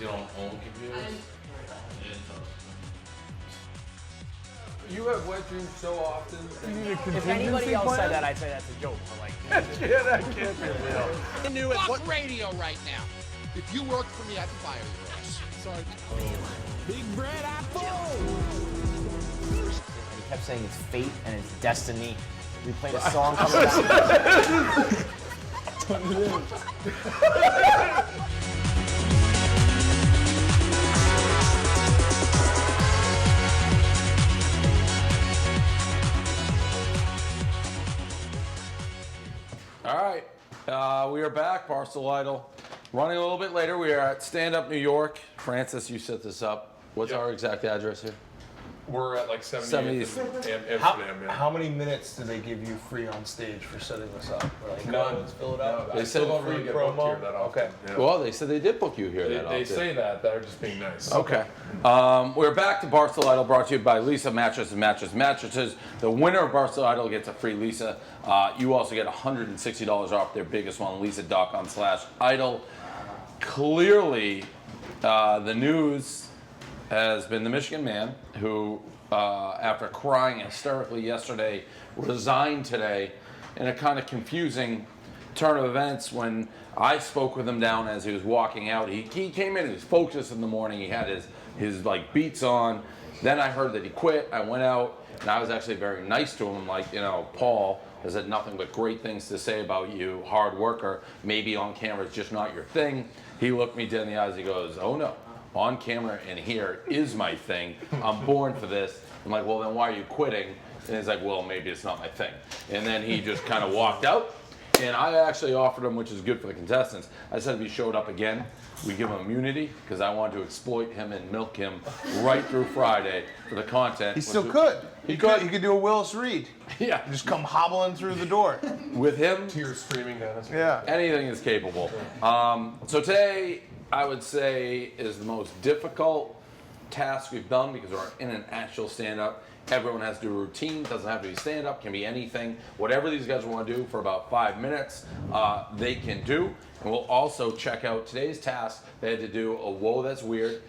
you don't own computers? You have wet dreams so often. If anybody else said that, I'd say that's a joke. But like, Yeah, that can't be real. Fuck radio right now. If you work for me, I can fire your ass. Sorry. Big bread apple. and he kept saying it's fate and it's destiny. We played a song coming out. All right, we are back, Barstool Idol. Running a little bit later, we are at Stand Up New York. Francis, you set this up. What's our exact address here? We're at like 70th and Amsterdam, yeah. How many minutes do they give you free on stage for setting this up? Like, None. let's fill it out. They said don't really get booked here that often. Okay. Yeah. Well, they said they did book you here that They often. say that. They're just being nice. Okay. We're back to Barstool Idol, brought to you by Lisa Mattresses. The winner of Barstool Idol gets a free Lisa. You also get $160 off their biggest one, lisa.com/idol. Clearly, the news has been the Michigan man who, after crying hysterically yesterday, resigned today in a kind of confusing turn of events. When I spoke with him down as he was walking out, he came in, he was focused in the morning, he had his like beats on. Then I heard that he quit. I went out and I was actually very nice to him, like, you know, Paul has had nothing but great things to say about you, hard worker, maybe on camera it's just not your thing. He looked me dead in the eyes, he goes, oh no, on camera and here is my thing. I'm born for this. I'm like, well, then why are you quitting? And he's like, well, maybe it's not my thing. And then he just kind of walked out. And I actually offered him, which is good for the contestants, I said if he showed up again, we give him immunity, because I wanted to exploit him and milk him right through Friday for the content. He still could. He could. He could do a Willis Reed. Yeah. Just come hobbling through the door. With him, Tears streaming down his face. Yeah. anything is capable. So today, I would say, is the most difficult task we've done because we're in an actual stand-up. Everyone has to do a routine. Doesn't have to be stand-up. Can be anything. Whatever these guys want to do for about 5 minutes, they can do. And we'll also check out today's task. They had to do a Whoa, That's Weird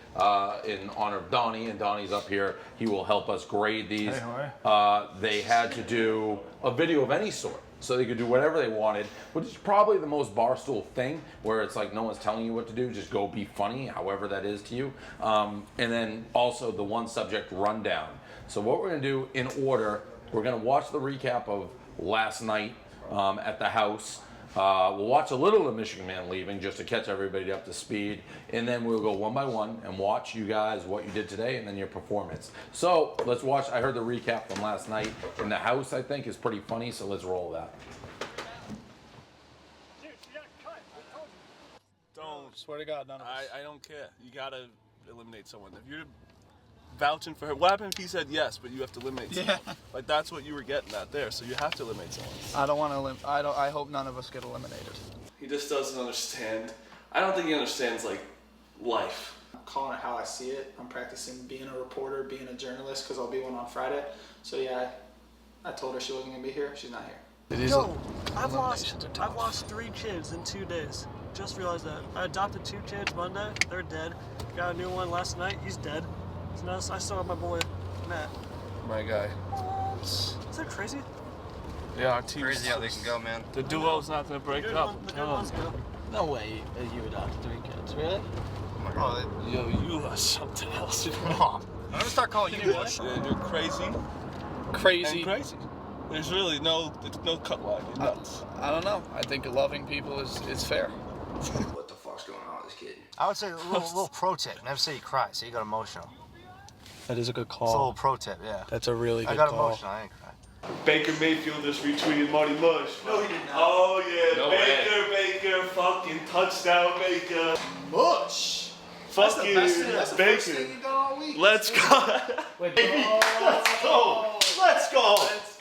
in honor of Donnie, and Donnie's up here. He will help us grade these. They had to do a video of any sort. So they could do whatever they wanted, which is probably the most Barstool thing, where it's like no one's telling you what to do, just go be funny, however that is to you. And then also the one subject rundown. So what we're gonna do in order, we're gonna watch the recap of last night at the house. We'll watch a little of Michigan Man leaving just to catch everybody up to speed, and then we'll go one by one and watch you guys what you did today and then your performance. So let's watch. I heard the recap from last night in the house. I think is pretty funny. So let's roll that. Don't. Swear to God, none of us. I don't care. You gotta eliminate someone. If you're vouching for her, what happened if he said yes, but you have to eliminate someone? Like that's what you were getting at there. So you have to eliminate someone. I don't want to I hope none of us get eliminated. He just doesn't understand. I don't think he understands like life. I'm calling it how I see it. I'm practicing being a reporter, being a journalist, because I'll be one on Friday. So yeah, I told her she wasn't gonna be here. She's not here. Yo, I've lost 3 kids in 2 days. Just realized that. I adopted 2 kids Monday. They're dead. Got a new one last night. He's dead. So now I still have my boy Matt. My guy. Is that crazy? Yeah, our team. Crazy how they can go, man. The duo's not gonna break up. The good ones go. No way you adopted 3 kids, really? Yo, you are something else. I'm gonna start calling you mush. Yeah, you're crazy. Crazy. And crazy. There's really no cut line. You're nuts. I don't know. I think loving people is fair. What the fuck's going on with this kid? I would say a little pro tip. Never say you cry. Say you got emotional. That is a good call. It's a little pro tip, yeah. That's a really good I got call. emotional. I ain't crying. Baker Mayfield just retweeted Marty Mush. No, he did not. Oh yeah, No Baker, fucking touchdown, Baker. Mush. Fuck you, That's the first Baker. thing you done all week. Let's go. Baby, let's go. Let's go.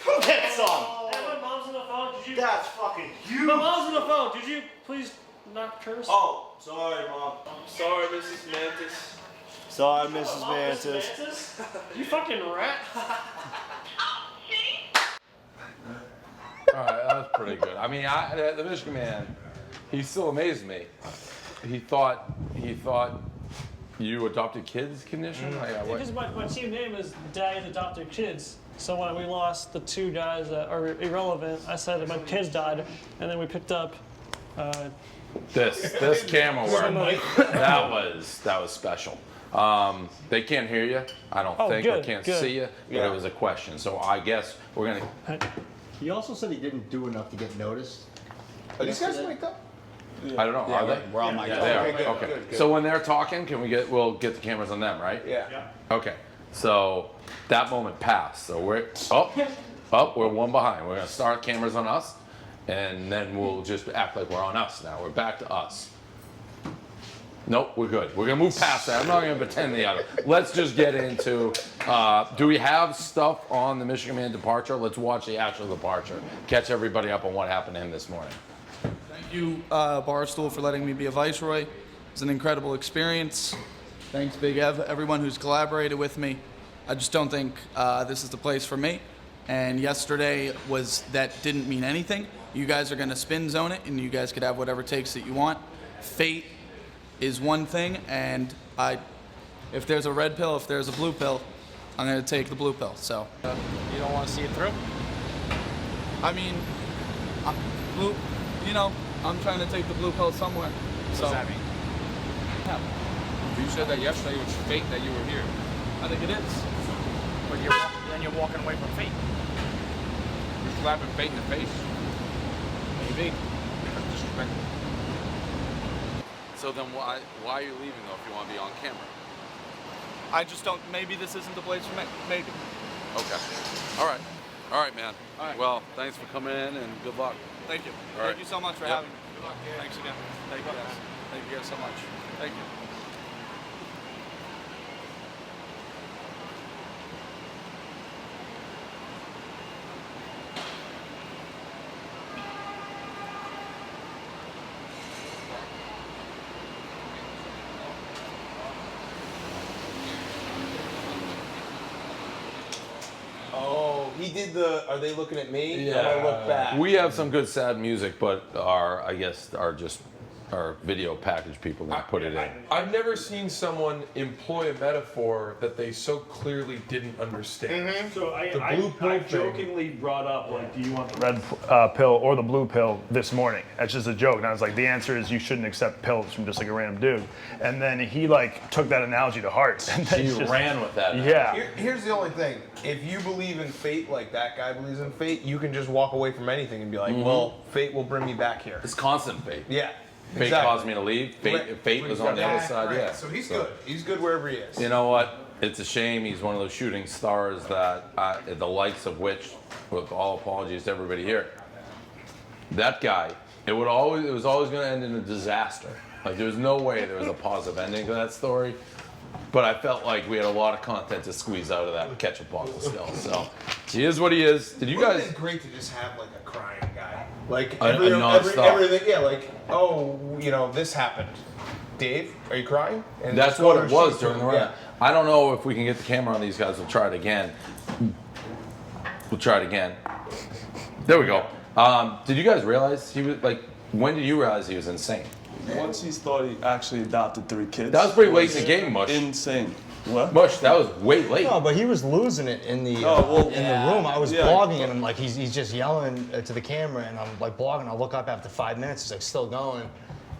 Go get some. Hey, my mom's on the phone. Did you? That's fucking huge. My mom's on the phone. Did you please not curse? Oh, sorry, Mom. Sorry, Mrs. Mantis. Sorry, Mrs. Mantis. You fucking rat. All right, that was pretty good. I mean, the Michigan Man, he still amazed me. He thought You adopted kids condition? Because my team name is Daddy's Adopted Kids. So when we lost the 2 guys that are irrelevant, I said that my kids died, and then we picked up. This camera work. that was special. They can't hear you, I don't think. Good, they can't good. see you, but it was a question. So I guess we're gonna. He also said he didn't do enough to get noticed. Are these guys mic'd up? I don't know. Yeah, are they? we're all mic'd Yeah, up. they are. Okay, good, Okay. good. So when they're talking, we'll get the cameras on them, right? Yeah. Okay. So that moment passed. So we're we're one behind. We're gonna start cameras on us, and then we'll just act like we're on us now. We're back to us. Nope, we're good. We're gonna move past that. I'm not gonna pretend the other. Let's just get into. Do we have stuff on the Michigan Man departure? Let's watch the actual departure. Catch everybody up on what happened to him this morning. Thank you, Barstool, for letting me be a viceroy. It's an incredible experience. Thanks, Big Ev, everyone who's collaborated with me. I just don't think this is the place for me. And yesterday didn't mean anything. You guys are going to spin zone it, and you guys could have whatever takes that you want. Fate is one thing, and if there's a red pill, if there's a blue pill, I'm going to take the blue pill. So You don't want to see it through? I mean, I'm trying to take the blue pill somewhere. What does that mean? Yeah, You said that yesterday was fate that you were here. I think it is. But then you're walking away from fate. You're slapping fate in the face. Maybe. That's disrespectful. So then why are you leaving though if you want to be on camera? I just don't. Maybe this isn't the place for me. Maybe. Okay. All right, man. All right. Well, thanks for coming in and good luck. Thank you. All right. Thank you so much for Yep. having me. Thanks again. Thank you guys. Thank you guys so much. Thank you. Oh, he did the. Are they looking at me? I'm gonna look back. We have some good sad music, but our video package people gonna put it in. I've never seen someone employ a metaphor that they so clearly didn't understand. So The blue pill I thing. jokingly brought up, like, do you want the red pill or the blue pill this morning? That's just a joke. And I was like, the answer is you shouldn't accept pills from just like a random dude. And then he like took that analogy to heart. And then You ran with that. Yeah. Here's the only thing. If you believe in fate like that guy believes in fate, you can just walk away from anything and be like, well, fate will bring me back here. It's constant fate. Yeah. Fate caused me to leave. Fate was on the other side. Right. Yeah. So he's good. He's good wherever he is. You know what? It's a shame he's one of those shooting stars that the likes of which, with all apologies to everybody here, that guy, it was always going to end in a disaster. Like there was no way there was a positive ending to that story. But I felt like we had a lot of content to squeeze out of that ketchup bottle still. So he is what he is. Did you guys? It's great to just have like a crying guy, like nonstop. everything. Yeah, like this happened. Dave, are you crying? And That's what it was shoot during the him. round. I don't know if we can get the camera on these guys. We'll try it again. There we go. Did you guys realize he was like? When did you realize he was insane? Once he thought he actually adopted 3 kids. That was pretty late in the game, Mush. Insane. What? Mush, that was way late. No, but he was losing it in the in the room. I was blogging and I'm like, he's just yelling to the camera, and I'm like blogging. I look up after 5 minutes, he's like still going,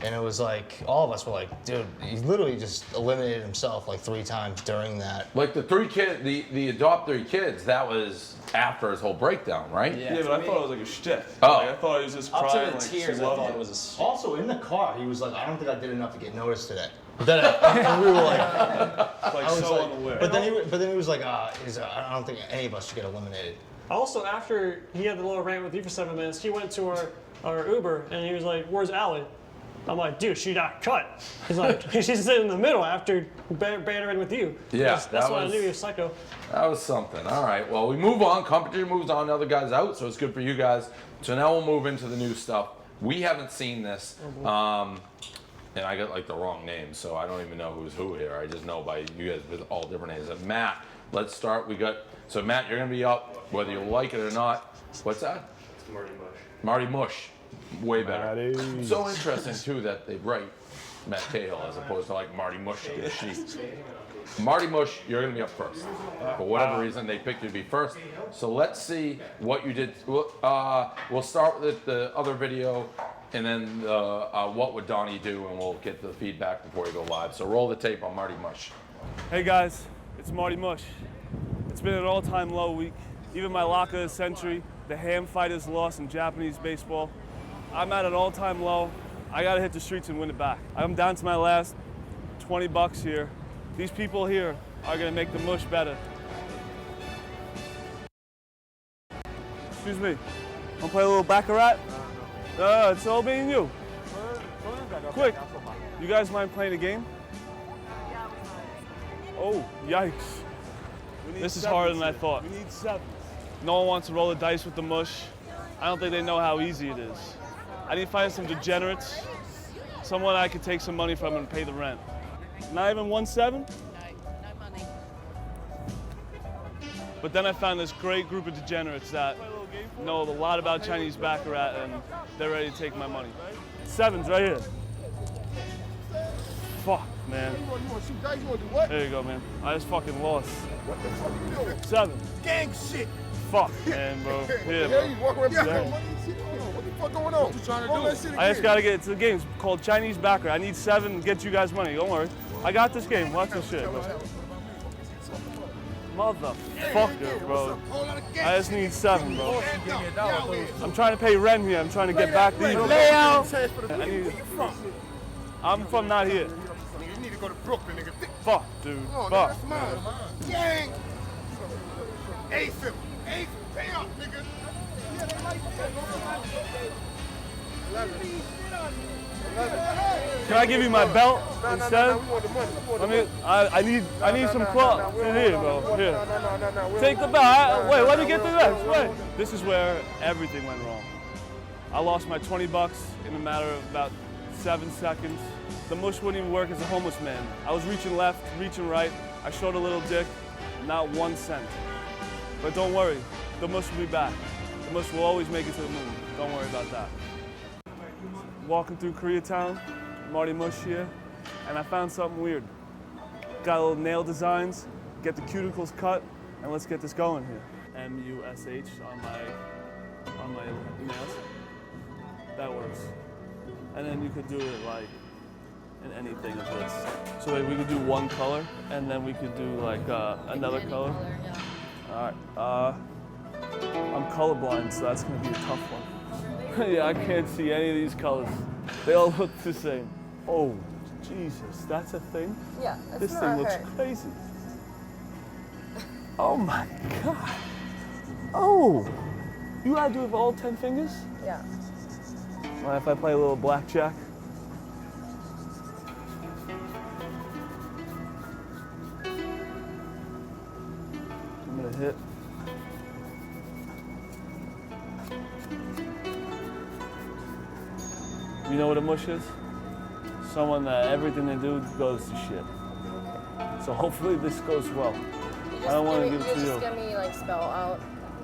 and it was like all of us were like, dude, he literally just eliminated himself like 3 times during that. Like the 3 kids, the adopt 3 kids, that was after his whole breakdown, right? Yeah, but I thought it was like a shtick. Oh. Like, I thought he was just Up crying to the like tears, she I loved thought it. it was Also in the car, he was like, I don't think I did enough to get noticed today. But then and we were like, Like I was so like, unaware. but then he was like, I don't think any of us should get eliminated. Also, after he had the little rant with you for 7 minutes, he went to our Uber and he was like, "Where's Allie?" I'm like, "Dude, she got cut." He's like, "She's sitting in the middle after bantering with you." Yeah, that's why I knew he was psycho. That was something. All right. Well, we move on. Competition moves on. The other guys out, so it's good for you guys. So now we'll move into the new stuff. We haven't seen this. And I got like the wrong name, so I don't even know who's who here. I just know by you guys with all different names. And Matt, let's start. So Matt, you're gonna be up whether you like it or not. What's that? Marty Mush. Marty Mush. Way better. Marty. So interesting too that they write Matt Cahill as opposed to like Marty Mush. Marty Mush, you're going to be up first. For whatever reason, they picked you to be first. So let's see what you did. We'll start with the other video, and then what would Donnie do, and we'll get the feedback before we go live. So roll the tape on Marty Mush. Hey guys, it's Marty Mush. It's been an all-time low week. Even my lock of the century, the ham fighters lost in Japanese baseball. I'm at an all-time low. I gotta hit the streets and win it back. I'm down to my last 20 bucks here. These people here are gonna make the mush better. Excuse me, wanna play a little baccarat? It's all me and you. Quick, you guys mind playing a game? Oh, yikes. This is harder than I thought. We need 7. No one wants to roll the dice with the mush. I don't think they know how easy it is. I need to find some degenerates, someone I could take some money from and pay the rent. Not even 1-7? No money. But then I found this great group of degenerates that know a lot about Chinese baccarat, and they're ready to take my money. 7's right here. Fuck, man. There you go, man. I just fucking lost. What the fuck you doing? 7. Gang shit. Fuck, man, bro. Here, bro. You walk around what the fuck going on? What you trying to do? I just gotta get to the game. It's called Chinese baccarat. I need 7 to get you guys money. Don't worry. I got this game. Watch this shit, bro. Motherfucker, bro. I just need 7, bro. I'm trying to pay rent here. I'm trying to get back to you. I'm from not here. You need to go to Brooklyn, nigga. Fuck, dude. Come on, Fuck. that's mine. Gang. Ace him. Ace, pay up, nigga. Can I give you my belt instead? I need some cloth. Here, bro. Here. Take the belt. Wait, let me get through this. Wait. This is where everything went wrong. I lost my 20 bucks in a matter of about 7 seconds. The mush wouldn't even work as a homeless man. I was reaching left, reaching right. I showed a little dick, not 1 cent. But don't worry, the mush will be back. The mush will always make it to the moon. Don't worry about that. Walking through Koreatown, Marty Mush here, and I found something weird. Got little nail designs, get the cuticles cut, and let's get this going here. M-U-S-H on my nails. That works. And then you could do it like in anything of this. So like we could do one color, and then we could do like another color. All right. I'm colorblind, so that's gonna be a tough one. Yeah, I can't see any of these colors. They all look the same. Oh, Jesus, that's a thing? Yeah, this thing looks crazy. Oh my God. Oh, you gotta do it with all 10 fingers? Yeah. Mind if I play a little blackjack? I'm gonna hit. You know what a mush is? Someone that everything they do goes to shit. So hopefully this goes well. I don't want to give it to you. Just get me like spell out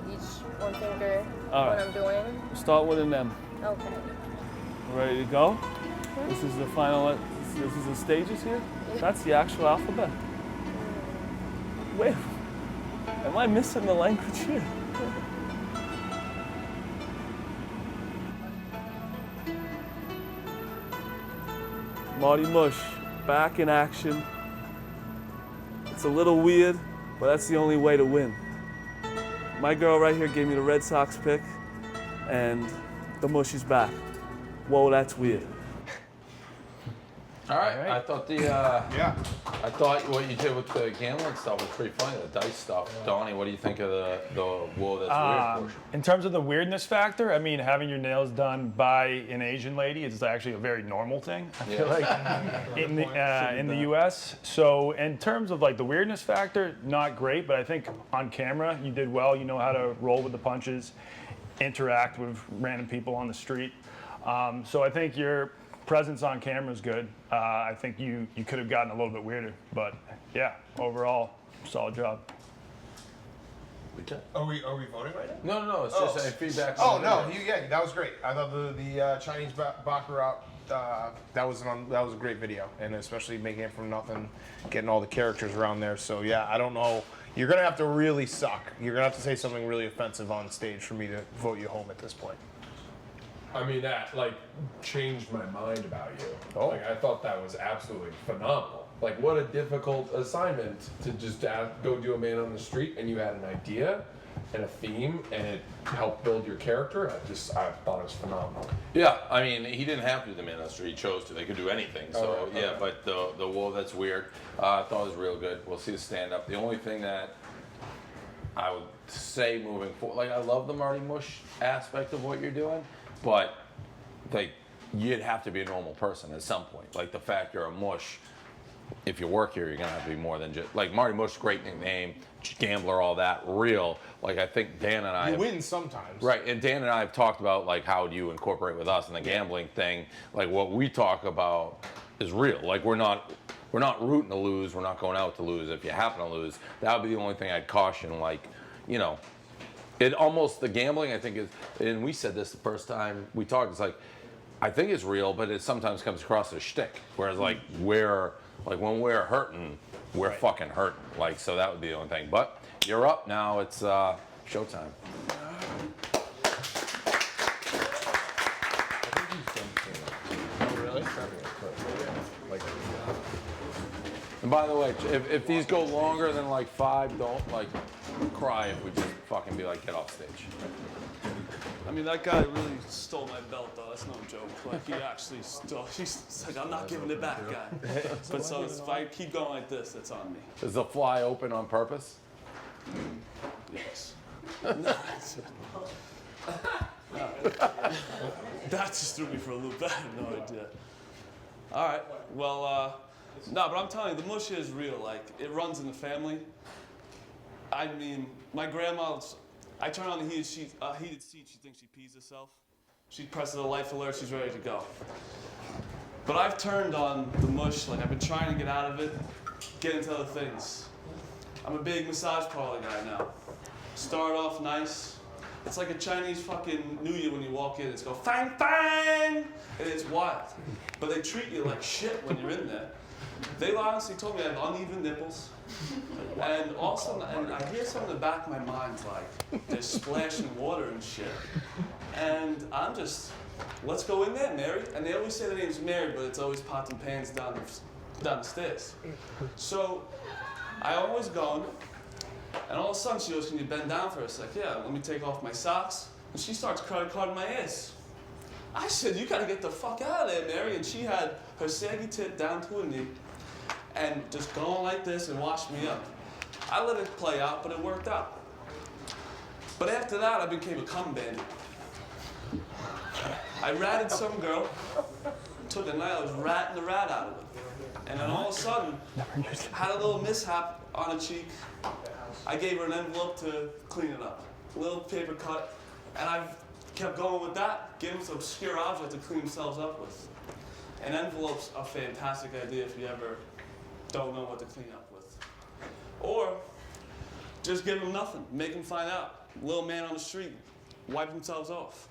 each one finger what I'm doing. Start with an M. Okay. Ready to go? This is the final. This is the stages here. That's the actual alphabet. Wait, am I missing the language here? Marty Mush, back in action. It's a little weird, but that's the only way to win. My girl right here gave me the Red Sox pick, and the mush is back. Whoa, that's weird. All right. I thought I thought what you did with the gambling stuff was pretty funny. The dice stuff. Donnie, what do you think of the whoa, that's weird portion? In terms of the weirdness factor, I mean, having your nails done by an Asian lady is actually a very normal thing. I feel like in the U.S. So in terms of like the weirdness factor, not great, but I think on camera you did well. You know how to roll with the punches, interact with random people on the street. So I think your presence on camera is good. I think you could have gotten a little bit weirder, but yeah, overall, solid job. Are we voting right now? No. It's just a feedback. Oh no, that was great. I thought the Chinese baccarat that was a great video, and especially making it from nothing, getting all the characters around there. So yeah, I don't know. You're gonna have to really suck. You're gonna have to say something really offensive on stage for me to vote you home at this point. I mean, that like changed my mind about you. Oh. Like I thought that was absolutely phenomenal. Like what a difficult assignment to just go do a man on the street, and you had an idea and a theme, and it helped build your character. I thought it was phenomenal. Yeah, I mean, he didn't have to do the man on the street. He chose to. They could do anything. So Okay. yeah, but the whoa, that's weird. I thought it was real good. We'll see the stand up. The only thing that I would say moving forward, like I love the Marty Mush aspect of what you're doing, but like you'd have to be a normal person at some point. Like the fact you're a mush. If you work here, you're gonna have to be more than just like Marty Mush, great nickname, gambler, all that, real. Like I think Dan and I win sometimes, right? And Dan and I have talked about like how do you incorporate with us in the gambling thing. Like what we talk about is real. Like we're not rooting to lose. We're not going out to lose. If you happen to lose, that would be the only thing I'd caution. Like, it almost the gambling I think is, and we said this the first time we talked. It's like I think it's real, but it sometimes comes across as shtick. Whereas like when we're hurting, we're fucking hurting. Like, so that would be the only thing. But you're up now. It's showtime. Really? And by the way, if these go longer than like 5, don't like cry if we just fucking be like, get off stage. I mean, that guy really stole my belt, though. That's no joke. Like, he actually stole. He's like, I'm not giving it back, guy. But so if I keep going like this, it's on me. Is the fly open on purpose? Yes. No, that just threw me for a loop. I have no idea. All right. Well, no, but I'm telling you, the mush is real. Like, it runs in the family. I mean, my grandma's. I turn on the heated seat, she thinks she pees herself. She presses the life alert, she's ready to go. But I've turned on the mush, like I've been trying to get out of it, get into other things. I'm a big massage parlor guy now. Start off nice. It's like a Chinese fucking New Year when you walk in, it's go fang fang, and it's wild. But they treat you like shit when you're in there. They honestly told me I have uneven nipples. And also, and I hear something in the back of my mind, like, they're splashing water and shit. And I'm just, let's go in there, Mary. And they always say the name's Mary, but it's always pots and pans down the stairs. So I always go, and all of a sudden she goes, can you bend down for a sec? Yeah, let me take off my socks. And she starts cutting my ass. I said, you gotta get the fuck out of there, Mary. And she had her saggy tit down to her knee and just going like this and washed me up. I let it play out, but it worked out. But after that, I became a cum bandit. I ratted some girl, took a knife, I was ratting the rat out of her. And then all of a sudden, had a little mishap on a cheek. I gave her an envelope to clean it up. A little paper cut, and I've kept going with that, getting some obscure object to clean themselves up with. And envelopes are a fantastic idea if you ever don't know what to clean up with. Or just give them nothing, make them find out. Little man on the street, wipe themselves off.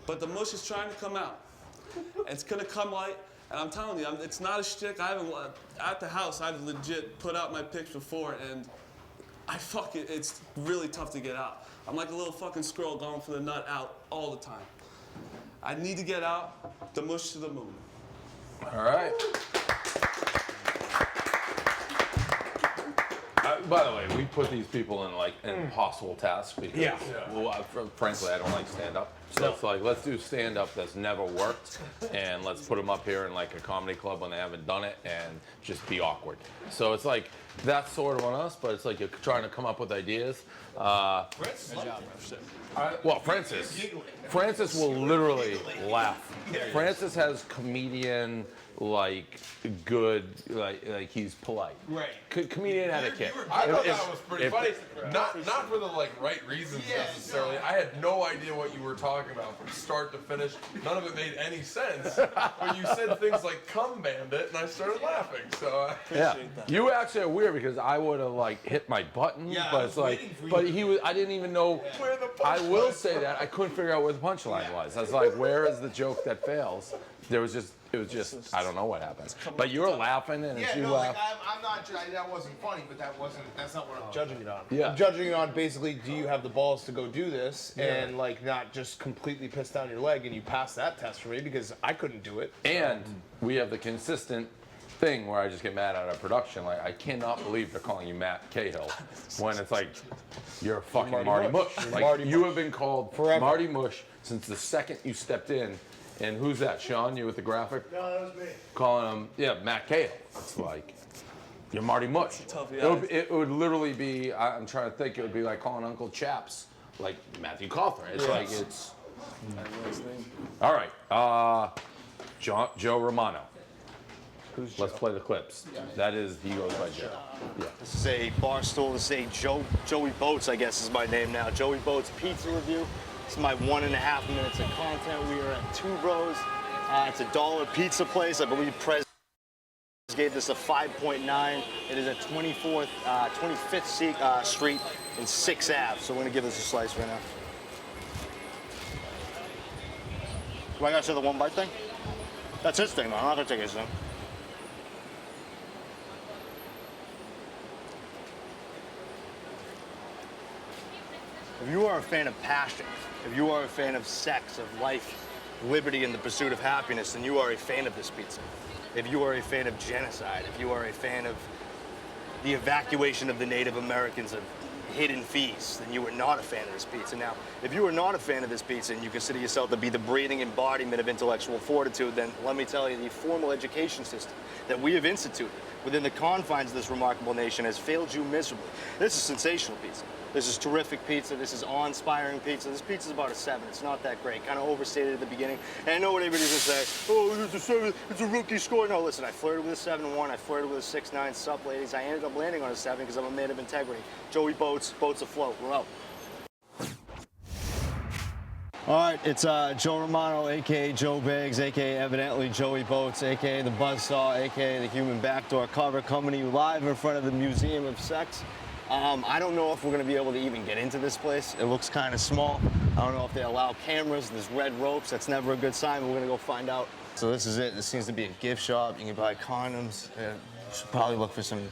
But the mush is trying to come out. It's gonna come light, and I'm telling you, it's not a shtick. I haven't, at the house, I've legit put out my pics before, and it's really tough to get out. I'm like a little fucking squirrel going for the nut out all the time. I need to get out, the mush to the moon. All right. By the way, we put these people in like an impossible tasks because, well, frankly, I don't like stand-up. So it's like, let's do stand-up that's never worked, and let's put them up here in like a comedy club when they haven't done it, and just be awkward. So it's like that's sort of on us, but it's like you're trying to come up with ideas. Francis will literally laugh. Francis has comedian good, like he's polite. Right. Comedian etiquette. I thought that was pretty funny. Not for the right reasons necessarily. I had no idea what you were talking about from start to finish. None of it made any sense. But you said things like "cum bandit," and I started laughing. So I appreciate that. You actually are weird because I would have hit my button, but it's I didn't even know. Where the I will say that I couldn't figure out where the punchline was. I was like, where is the joke that fails? There was just. It was just, I don't know what happened. But you were laughing, and as you laughed. I'm not. That wasn't funny, but that's not what I'm judging it on. Yeah. I'm judging it on basically, do you have the balls to go do this and like not just completely piss down your leg, and you pass that test for me because I couldn't do it. And we have the consistent thing where I just get mad at our production. Like, I cannot believe they're calling you Matt Cahill when it's like you're fucking Marty Mush. Like, Marty you Mush. have been called Forever. Marty Mush since the second you stepped in. And who's that? Sean, you with the graphic? No, that was me. Calling him, Matt Cahill. It's like, you're Marty Mush. Tough, It would literally be, I'm trying to think, it would be like calling Uncle Chaps, like Matthew Cawthorn. It's like, it's. All right, Joe Romano. Let's play the clips. That is, he goes by Joe. Yeah. This is a Barstool, this is a Joey Boats, I guess is my name now. Joey Boats pizza review. This is my 1.5 minutes of content. We are at Two Bros. It's a $1 pizza place. I believe Prez gave this a 5.9. It is at 25th Street in 6th Ave. So we're gonna give this a slice right now. Do I gotta say the 1 bite thing? That's his thing though, I'm not gonna take his thing. If you are a fan of passion, if you are a fan of sex, of life, liberty, and the pursuit of happiness, then you are a fan of this pizza. If you are a fan of genocide, if you are a fan of the evacuation of the Native Americans, of hidden feasts, then you are not a fan of this pizza. Now, if you are not a fan of this pizza and you consider yourself to be the breathing embodiment of intellectual fortitude, then let me tell you, the formal education system that we have instituted within the confines of this remarkable nation has failed you miserably. This is sensational pizza. This is terrific pizza. This is awe-inspiring pizza. This pizza is about a 7. It's not that great. Kind of overstated at the beginning. And I know what everybody's gonna say. Oh, it's a 7. It's a rookie score. No, listen. I flirted with a 7-1. I flirted with a 6-9. Sup, ladies. I ended up landing on a 7 because I'm a man of integrity. Joey Boats. Boats afloat. We're out. All right, it's Joe Romano, a.k.a. Joe Biggs, a.k.a. evidently Joey Boats, a.k.a. the Buzzsaw, a.k.a. the Human Backdoor Cover, coming to you live in front of the Museum of Sex. I don't know if we're gonna be able to even get into this place. It looks kind of small. I don't know if they allow cameras. There's red ropes. That's never a good sign, but we're gonna go find out. So this is it. This seems to be a gift shop. You can buy condoms. Yeah, you should probably look for some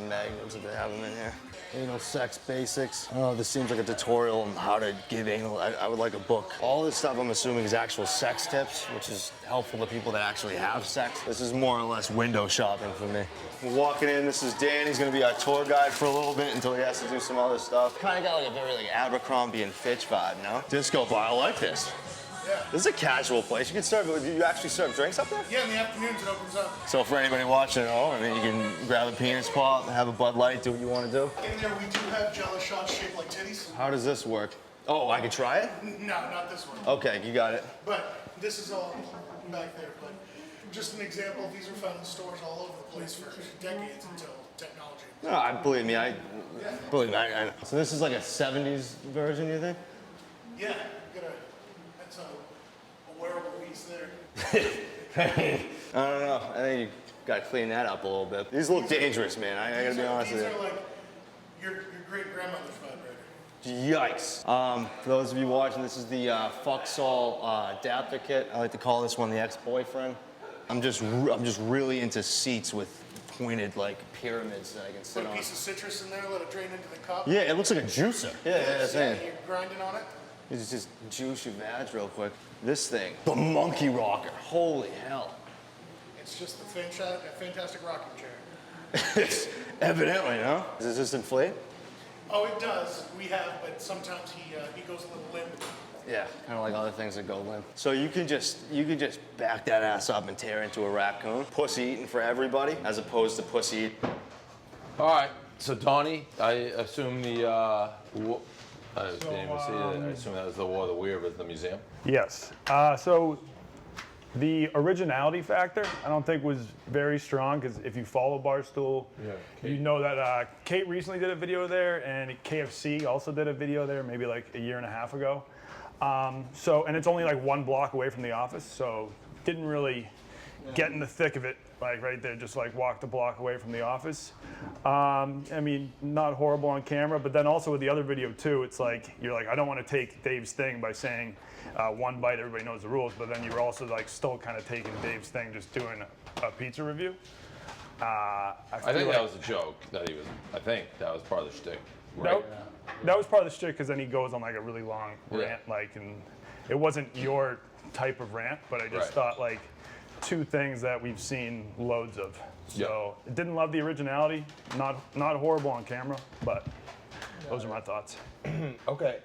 magnums if they have them in here. Anal sex basics. Oh, this seems like a tutorial on how to give anal. I would like a book. All this stuff I'm assuming is actual sex tips, which is helpful to people that actually have sex. This is more or less window shopping for me. We're walking in, this is Dan. He's gonna be our tour guide for a little bit until he has to do some other stuff. Kind of got like a very like Abercrombie and Fitch vibe, no? Disco bar, I like this. Yeah. This is a casual place. You can serve, you actually serve drinks up there? Yeah, in the afternoons it opens up. So for anybody watching at home, I mean, you can grab a penis pop, have a Bud Light, do what you want to do. In there we do have Jello shots shaped like titties. How does this work? Oh, I can try it? No, not this one. Okay, you got it. But this is all back there. But just an example, these are found in stores all over the place for decades until technology. No, believe me, I know. So this is like a 70s version, you think? Yeah, that's a wearable piece there. I don't know. I think you got to clean that up a little bit. These look dangerous, man. I got to be honest with you. These are like your great-grandmother's vibrator. Yikes. For those of you watching, this is the Fucksol adapter kit. I like to call this one the ex-boyfriend. I'm just really into seats with pointed like pyramids that I can sit Put a on. piece of citrus in there, let it drain into the cup. Yeah, it looks like a juicer. Yeah, that's it. You're grinding on it. You just juice your vag real quick. This thing, the monkey rocker. Holy hell. It's just a fantastic rocking chair. It's evidently, no? Does this inflate? Oh, it does. We have, but sometimes he goes a little limp. Yeah, kind of like other things that go limp. So you can just back that ass up and tear into a raccoon. Pussy eating for everybody, as opposed to pussy eating. All right, so Donnie, I assume I didn't even see that. I assume that was the War of the Weird at the museum. Yes. So the originality factor, I don't think was very strong because if you follow Barstool, you know that Kate recently did a video there, and KFC also did a video there maybe like a year and a half ago. And it's only like 1 block away from the office, so didn't really get in the thick of it, like right there, just like walk the block away from the office. I mean, not horrible on camera, but then also with the other video too, it's like, you're like, I don't want to take Dave's thing by saying one bite, everybody knows the rules, but then you were also like still kind of taking Dave's thing, just doing a pizza review. I think that was a joke that he was, I think that was part of the shtick. Right? That was part of the shtick because then he goes on like a really long rant, like, and it wasn't your type of rant, but I just thought like two things that we've seen loads of. So didn't love the originality, not horrible on camera, but those are my thoughts. Okay.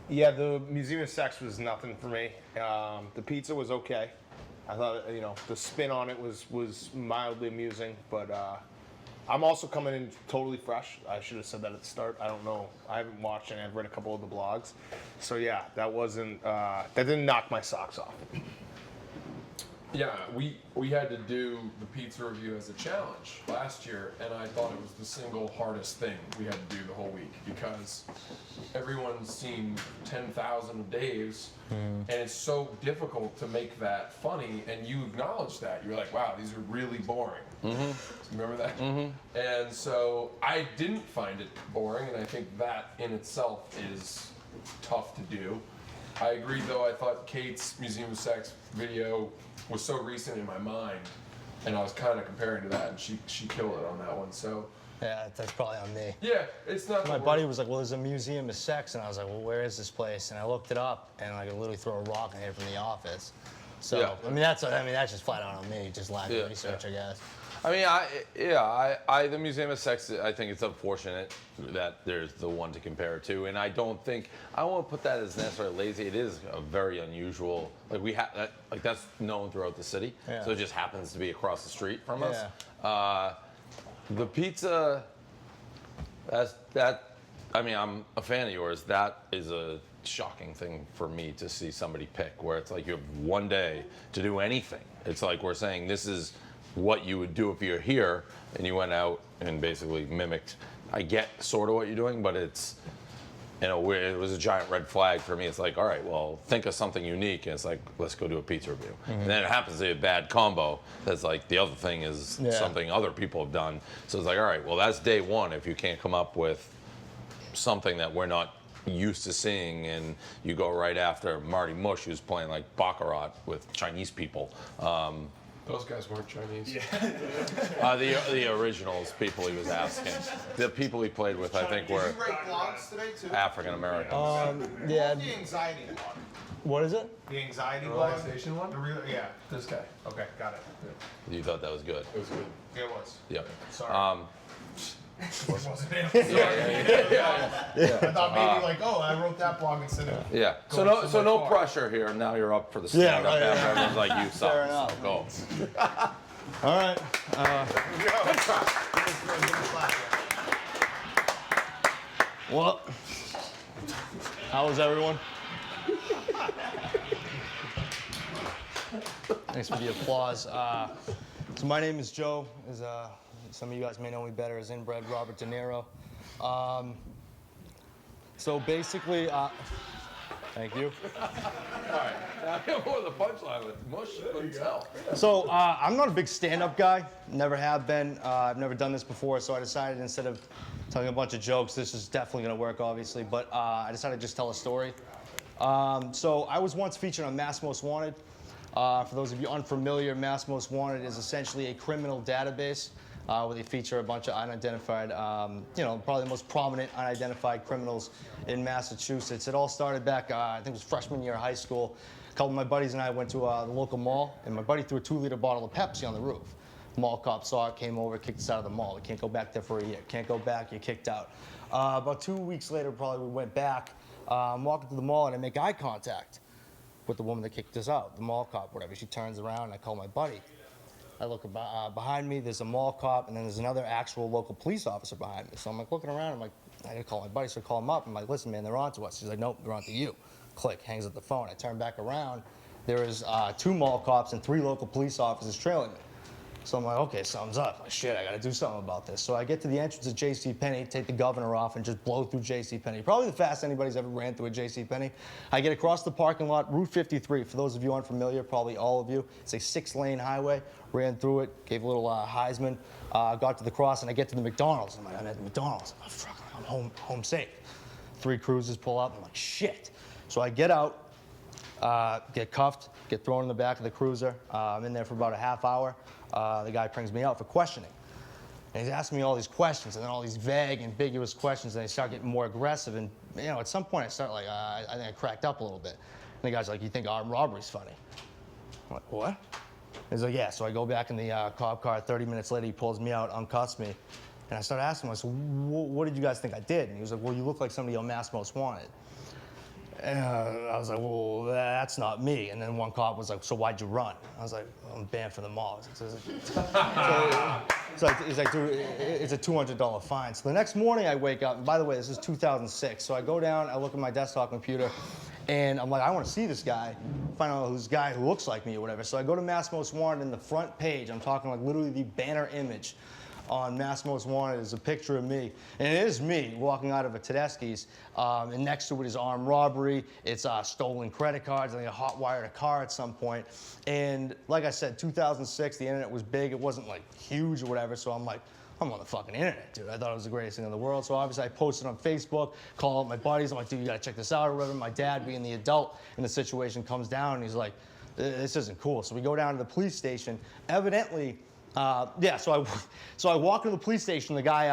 Yeah, the Museum of Sex was nothing for me. The pizza was okay. I thought, you know, the spin on it was mildly amusing, but I'm also coming in totally fresh. I should have said that at the start. I don't know. I haven't watched and I've read a couple of the blogs. So yeah, that wasn't, that didn't knock my socks off. Yeah, we had to do the pizza review as a challenge last year, and I thought it was the single hardest thing we had to do the whole week because everyone's seen 10,000 of Dave's, and it's so difficult to make that funny, and you acknowledge that. You're like, wow, these are really boring. Remember that? And so I didn't find it boring, and I think that in itself is tough to do. I agree, though. I thought Kate's Museum of Sex video was so recent in my mind, and I was kind of comparing to that, and she killed it on that one. So yeah, that's probably on me. yeah, it's not. My buddy was like, "Well, there's a Museum of Sex," and I was like, "Well, where is this place?" And I looked it up, and I could literally throw a rock in here from the office. So I mean, that's just flat out on me, just lack of research, I guess. I mean, the Museum of Sex, I think it's unfortunate that there's the one to compare it to, and I won't put that as necessarily lazy. It is a very unusual, like we have that, like that's known throughout the city, so it just happens to be across the street from us. The pizza, I mean, I'm a fan of yours. That is a shocking thing for me to see somebody pick, where it's like you have one day to do anything. It's like we're saying this is what you would do if you're here, and you went out and basically mimicked. I get sort of what you're doing, but it's, you know, it was a giant red flag for me. It's like, all right, well, think of something unique, and it's like, let's go do a pizza review. And then it happens to be a bad combo. That's like, the other thing is something other people have done. So it's like, all right, well, that's day one if you can't come up with something that we're not used to seeing, and you go right after Marty Mush, who's playing like Baccarat with Chinese people. Those guys weren't Chinese. The originals people he was asking. The people he played with, I think, were African Americans. Yeah. The anxiety one. What is it? The anxiety relaxation one? Yeah. This guy. Okay, got it. You thought that was good? It was good. It was. Yep. Sorry. It wasn't him. I thought maybe like, oh, I wrote that blog instead of. Yeah. So no pressure here. Now you're up for the stand-up after everyone's like, you suck. Fair enough. So go. All right. Good try. Well, how was everyone? Thanks for the applause. So my name is Joe. As some of you guys may know me better as inbred Robert De Niro. So basically, thank you. All right. Now I more the punchline with Mush. Couldn't tell. So I'm not a big stand-up guy. Never have been. I've never done this before, so I decided instead of telling a bunch of jokes, this is definitely going to work, obviously. But I decided to just tell a story. So I was once featured on Mass Most Wanted. For those of you unfamiliar, Mass Most Wanted is essentially a criminal database where they feature a bunch of unidentified, probably the most prominent unidentified criminals in Massachusetts. It all started back, I think it was freshman year of high school. A couple of my buddies and I went to the local mall, and my buddy threw a 2-liter bottle of Pepsi on the roof. Mall cop saw it, came over, kicked us out of the mall. We can't go back there for a year. Can't go back, you're kicked out. About 2 weeks later, probably, we went back. I'm walking through the mall, and I make eye contact with the woman that kicked us out, the mall cop, whatever. She turns around, and I call my buddy. I look behind me, there's a mall cop, and then there's another actual local police officer behind me. So I'm like looking around, I'm like, I gotta call my buddy, so I call him up. I'm like, listen, man, they're on to us. He's like, nope, they're on to you. Click, hangs up the phone. I turn back around. There is 2 mall cops and 3 local police officers trailing me. So I'm like, okay, something's up. Like, shit, I gotta do something about this. So I get to the entrance of JCPenney, take the governor off, and just blow through JCPenney. Probably the fastest anybody's ever ran through a JCPenney. I get across the parking lot, Route 53. For those of you unfamiliar, probably all of you, it's a 6-lane highway. Ran through it, gave a little Heisman, got to the cross, and I get to the McDonald's. I'm like, I'm at the McDonald's. I'm like, fuck, I'm home safe. 3 cruisers pull up. I'm like, shit. So I get out, get cuffed, get thrown in the back of the cruiser. I'm in there for about a half hour. The guy brings me out for questioning. And he's asking me all these questions, and then all these vague, ambiguous questions, and they start getting more aggressive. And, you know, at some point I start like, I think I cracked up a little bit. And the guy's like, you think armed robbery's funny? I'm like, what? He's like, yeah. So I go back in the cop car. 30 minutes later, he pulls me out, uncuffs me. And I started asking him, I said, what did you guys think I did? And he was like, well, you look like somebody on Mass Most Wanted. And I was like, well, that's not me. And then one cop was like, so why'd you run? I was like, I'm banned from the mall. So he's like, dude, it's a $200 fine. So the next morning I wake up, and by the way, this is 2006. So I go down, I look at my desktop computer, and I'm like, I want to see this guy, find out who's guy who looks like me or whatever. So I go to Mass Most Wanted, and the front page, I'm talking like literally the banner image on Mass Most Wanted is a picture of me. And it is me walking out of a Tedeschi's, and next to it is armed robbery, it's stolen credit cards, I think I hot-wired a car at some point. And like I said, 2006, the internet was big, it wasn't like huge or whatever, so I'm like, I'm on the fucking internet, dude. I thought it was the greatest thing in the world. So obviously I posted on Facebook, call up my buddies, I'm like, dude, you gotta check this out or whatever. My dad, being the adult in the situation, comes down and he's like, this isn't cool. So we go down to the police station. Evidently, so I walk into the police station, the guy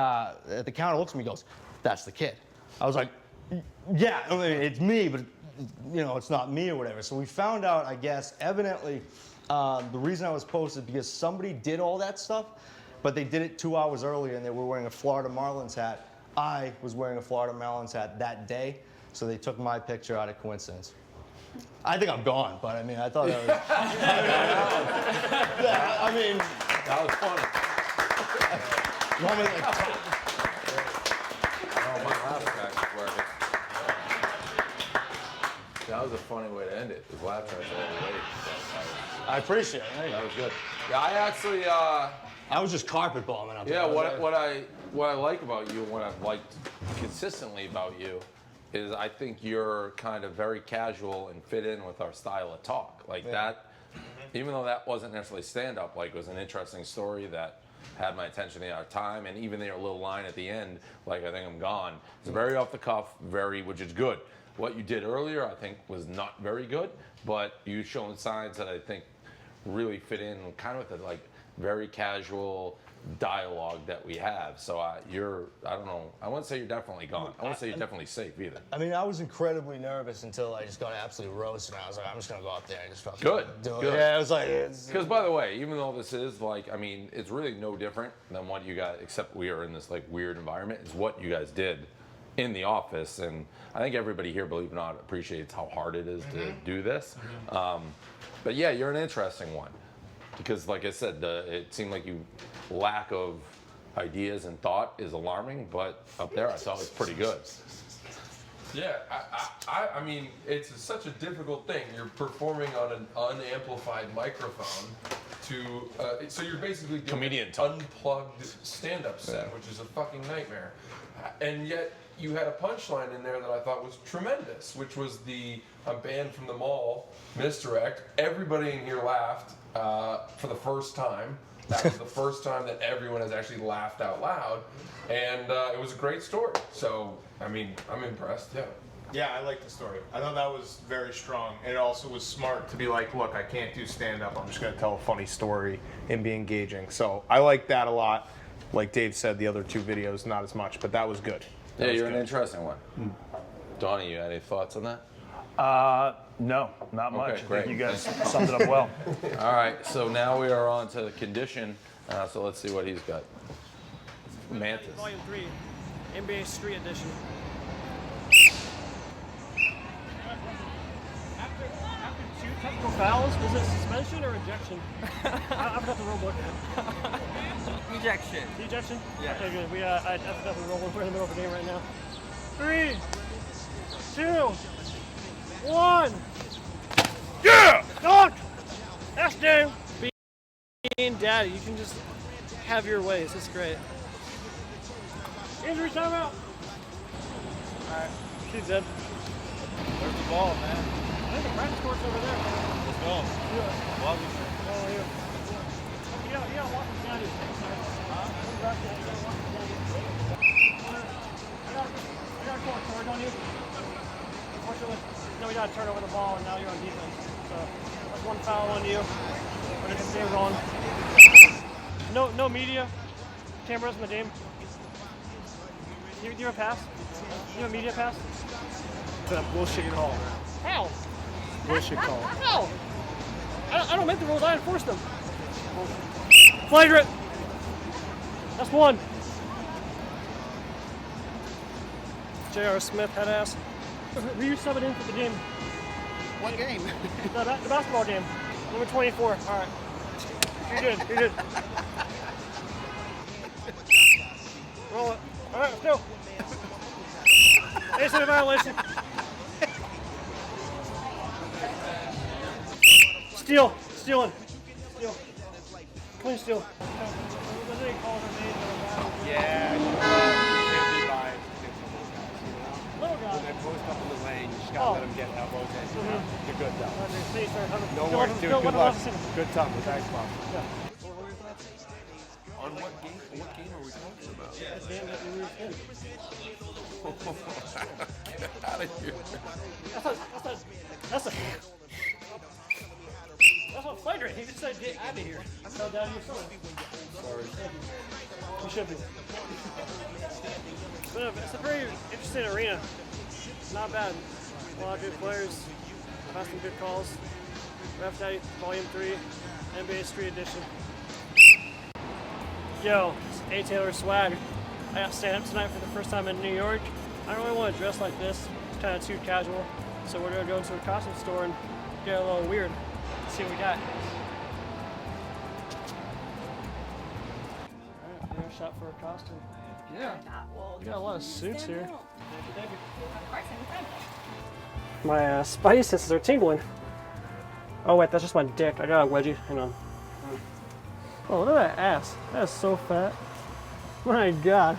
at the counter looks at me and goes, that's the kid. I was like, yeah, I mean, it's me, but you know, it's not me or whatever. So we found out, I guess, evidently, the reason I was posted because somebody did all that stuff, but they did it 2 hours earlier and they were wearing a Florida Marlins hat. I was wearing a Florida Marlins hat that day, so they took my picture out of coincidence. I think I'm gone, but I mean, I thought that was. Yeah, I mean. That was funny. Oh, my laugh track is working. That was a funny way to end it. His laugh track's all the way. I appreciate it. That was good. Yeah, I actually. I was just carpet bombing up there. Yeah, what I like about you and what I've liked consistently about you is I think you're kind of very casual and fit in with our style of talk. Like that, even though that wasn't necessarily stand-up, like it was an interesting story that had my attention the entire time, and even their little line at the end, like I think I'm gone, it's very off the cuff, which is good. What you did earlier, I think, was not very good, but you've shown signs that I think really fit in kind of with the like very casual dialogue that we have. So I don't know, I wouldn't say you're definitely gone. I wouldn't say you're definitely safe either. I mean, I was incredibly nervous until I just got absolutely roasted, and I was like, I'm just gonna go up there and just fucking do it. Yeah, it was like, because by the way, even though this is like, I mean, it's really no different than what you guys, except we are in this like weird environment, is what you guys did in the office. And I think everybody here, believe it or not, appreciates how hard it is to do this. But yeah, you're an interesting one. Because like I said, it seemed like you lack of ideas and thought is alarming, but up there I thought it was pretty good. Yeah, I mean, it's such a difficult thing. You're performing on an unamplified microphone so you're basically doing comedian an unplugged stand-up set, which is a fucking nightmare. And yet you had a punchline in there that I thought was tremendous, which was I'm banned from the mall misdirect. Everybody in here laughed for the first time. That was the first time that everyone has actually laughed out loud, and it was a great story. So, I mean, I'm impressed. Yeah. Yeah, I like the story. I thought that was very strong, and it also was smart to be like, look, I can't do stand-up. I'm just going to tell a funny story and be engaging. So I like that a lot. Like Dave said, the other 2 videos, not as much, but that was good. Yeah, you're an interesting one. Donnie, you had any thoughts on that? No, not much. Okay, great. I think you guys summed it up well. All right, so now we are on to the condition. So let's see what he's got. Mantis. Volume 3, NBA Street Edition. After 2 technical fouls, was it suspension or ejection? I forgot the rule book. Ejection. Ejection? Yeah. Okay, good. I forgot the rule book. We're in the middle of a game right now. 3, 2, 1. Yeah! Dunk! That's due. Being daddy. You can just have your ways. It's great. Injury timeout. All right, she's dead. Where's the ball, man? I think the practice court's over there. Let's go. Yeah. Well, we should. Oh, here. You don't walk down here. I got a court charge on you. Unfortunately, no, we got to turn over the ball, and now you're on defense. So that's one foul on you. We're going to stay wrong. No media. Cameras in the game. You have a pass? You have a media pass? It's a bullshit call. How? Bullshit call. How? I don't make the rules. I enforce them. Flagrant. That's one. J.R. Smith, head ass. Who you subbing in for the game? What game? The basketball game. Number 24. All right. You're good. You're good. Roll it. All right, let's go. It's a violation. Stealing. Steal. Clean steal. Yeah. You can't be biased. Little guy. When they post up in the lane, you just gotta let them get elbows in. You're good though. No worries, dude. Good luck. Good time. Thanks, Bob. On what game are we talking about? The game that we were in. Get out of here. That's not flagrant. He just said get out of here. Tell Daddy you're sorry. Sorry. You should be. But it's a very interesting arena. Not bad. A lot of good players. I've had some good calls. Ref Daddy, Volume 3, NBA Street Edition. Yo, it's A. Taylor swag. I got stand-up tonight for the first time in New York. I don't really want to dress like this. It's kind of too casual. So we're going to go into a costume store and get a little weird. Let's see what we got. Alright, we're shot for a costume. Yeah. We got a lot of suits here. Thank you. My spidey senses are tingling. Oh wait, that's just my dick. I got a wedgie. Hang on. Oh, look at that ass. That is so fat. My God.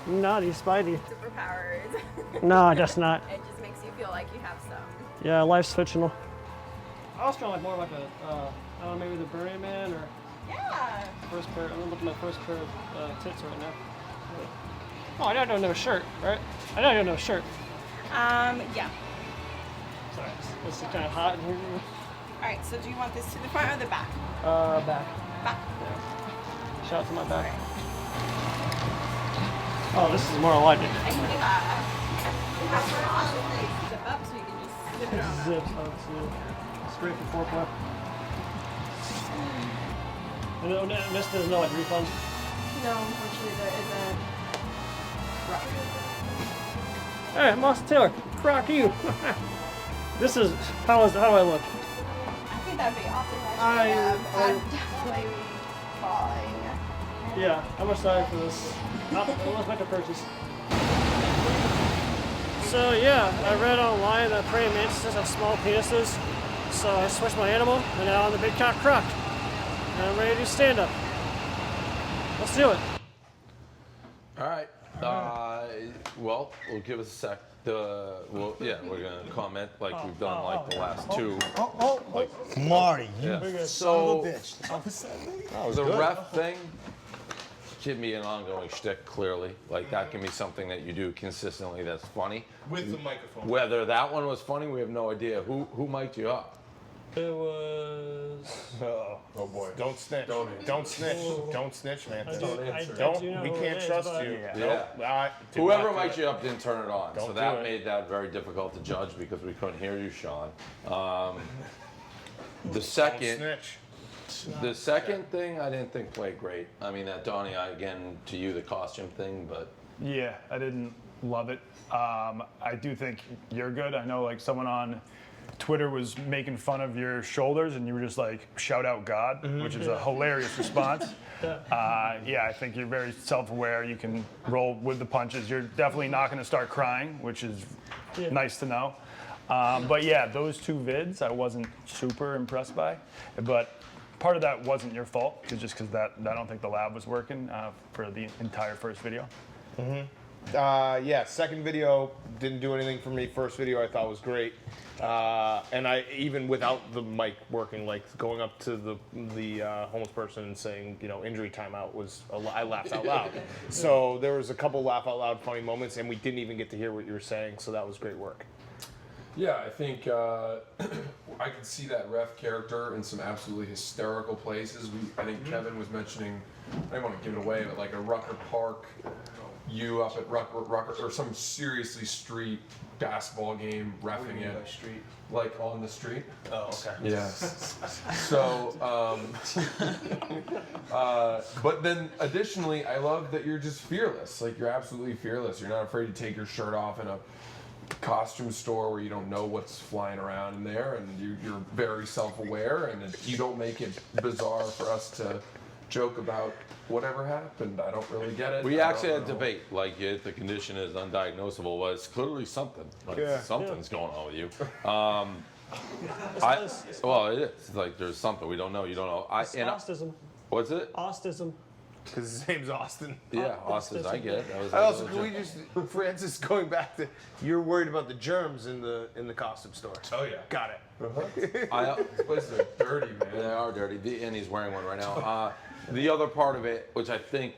Naughty Spidey. Superpowers. No, that's not. It just makes you feel like you have some. Yeah, life's fictional. I was kind of like more like a, I don't know, maybe the Burning Man or. Yeah. First pair. I'm looking at my first pair of tits right now. Oh, I don't know shirt, right? I don't know shirt. Yeah. Sorry, this is kind of hot in here. All right. So do you want this to the front or the back? Back. Back. Yeah. Shout out to my back. Oh, this is more like it. I can do that. Zip up so you can just zip it on. Zips up to straight for foreplay. And there's no like refund. No, unfortunately there isn't. Hey, Monster Taylor, crock you. This is how do I look? I think that'd be awesome. I'm definitely falling. Yeah, I'm excited for this. Let's make a purchase. So yeah, I read online that praying mantises have small penises, so I switched my animal, and now I'm the big cock croc. And I'm ready to do stand-up. Let's do it. All right. Well, we'll give us a sec. We're gonna comment like we've done like the last two. Marty, you Yeah. son of a bitch. The ref thing can be an ongoing shtick, clearly. Like that can be something that you do consistently that's funny. With the microphone. Whether that one was funny, we have no idea. Who mic'd you up? It was. Oh boy. Don't snitch. Don't snitch. Don't snitch, man. I do know We who it can't is, trust but- you. Yeah. Nope. Whoever mic'd you up didn't turn it on, so Don't that do it. made that very difficult to judge because we couldn't hear you, Sean. The second thing I didn't think played great. I mean, that Donnie, again, to you, the costume thing, but Yeah, I didn't love it. I do think you're good. I know like someone on Twitter was making fun of your shoulders and you were just like, shout out God, which is a hilarious response. I think you're very self-aware. You can roll with the punches. You're definitely not going to start crying, which is nice to know. But yeah, those two vids I wasn't super impressed by. But part of that wasn't your fault, because I don't think the lab was working for the entire first video. Yeah, second video didn't do anything for me. First video I thought was great, and I even without the mic working, like going up to the homeless person and saying, you know, injury timeout I laughed out loud. So there was a couple laugh out loud funny moments, and we didn't even get to hear what you were saying. So that was great work. Yeah, I think I could see that ref character in some absolutely hysterical places. I think Kevin was mentioning, I don't want to give it away, but like a Rucker Park, you up at Rucker, or some seriously street basketball game, reffing it. Street? Like on the street. Oh, okay. Yeah. So, but then additionally, I love that you're just fearless. Like, you're absolutely fearless. You're not afraid to take your shirt off in a costume store where you don't know what's flying around in there, and you're very self-aware, and you don't make it bizarre for us to joke about whatever happened. I don't really get it. We actually had a debate, like if the condition is undiagnosable, well, it's clearly something. Like something's going on with you. Well, it is. Like there's something we don't know. You don't know. Autism. What's it? Autism. Because his name's Austin. Yeah, Austin. I get it. Can we just, Francis, going back to, you're worried about the germs in the costume store. Oh yeah. Got it. These places are dirty, man. They are dirty, and he's wearing one right now. The other part of it, which I think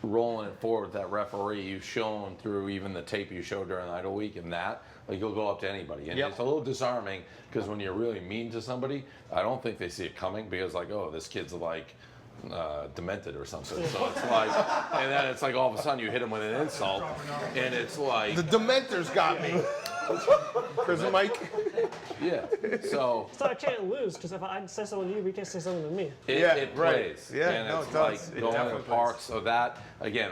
rolling it forward, that referee you've shown through even the tape you showed during Idol Week, and that, like, you'll go up to anybody. And it's a little disarming, because when you're really mean to somebody, I don't think they see it coming, because like, oh, this kid's like demented or something. So it's like, and then it's like all of a sudden you hit him with an insult, and it's like the Dementors got me. Prison Mike. Yeah. So I can't lose, because if I say something to you, we can't say something to me. It plays. Yeah, and no, it's it does. like It going in definitely the park. So that again,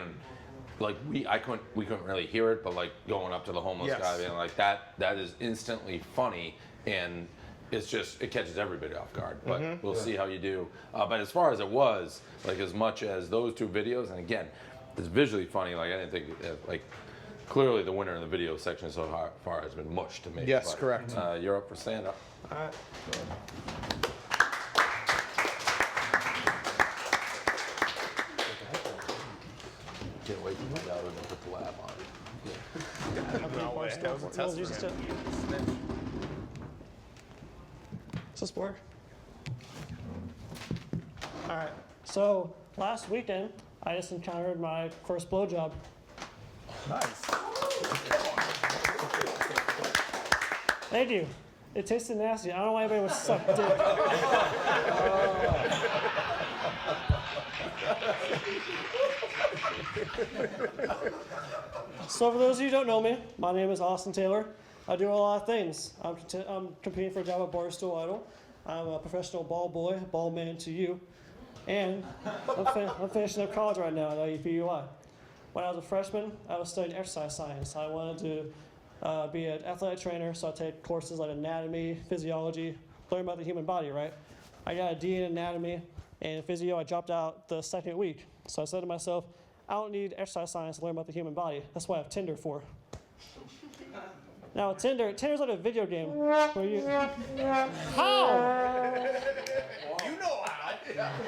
like we couldn't really hear it, but like going up to the homeless guy, being like that is instantly funny, and it's just, it catches everybody off guard. But we'll see how you do. But as far as it was, like as much as those two videos, and again, it's visually funny. Like I didn't think like. Clearly, the winner in the video section so far has been mush to me. Yes, correct. You're up for stand-up. All right. Can't wait to find out when they put the lab on. No way. That was a test for him. Is this work? All right. So last weekend, I just encountered my first blowjob. Nice. Thank you. It tasted nasty. I don't know why anybody would suck dick. So for those of you who don't know me, my name is Austin Taylor. I do a lot of things. I'm competing for a job at Barstool Idol. I'm a professional ball boy, ball man to you. And I'm finishing up college right now at UPUI. When I was a freshman, I was studying exercise science. I wanted to be an athletic trainer, so I take courses like anatomy, physiology, learn about the human body, right? I got a D in anatomy, and in physio, I dropped out the second week. So I said to myself, I don't need exercise science to learn about the human body. That's what I have Tinder for. Now, Tinder's like a video game where you... How? You know how.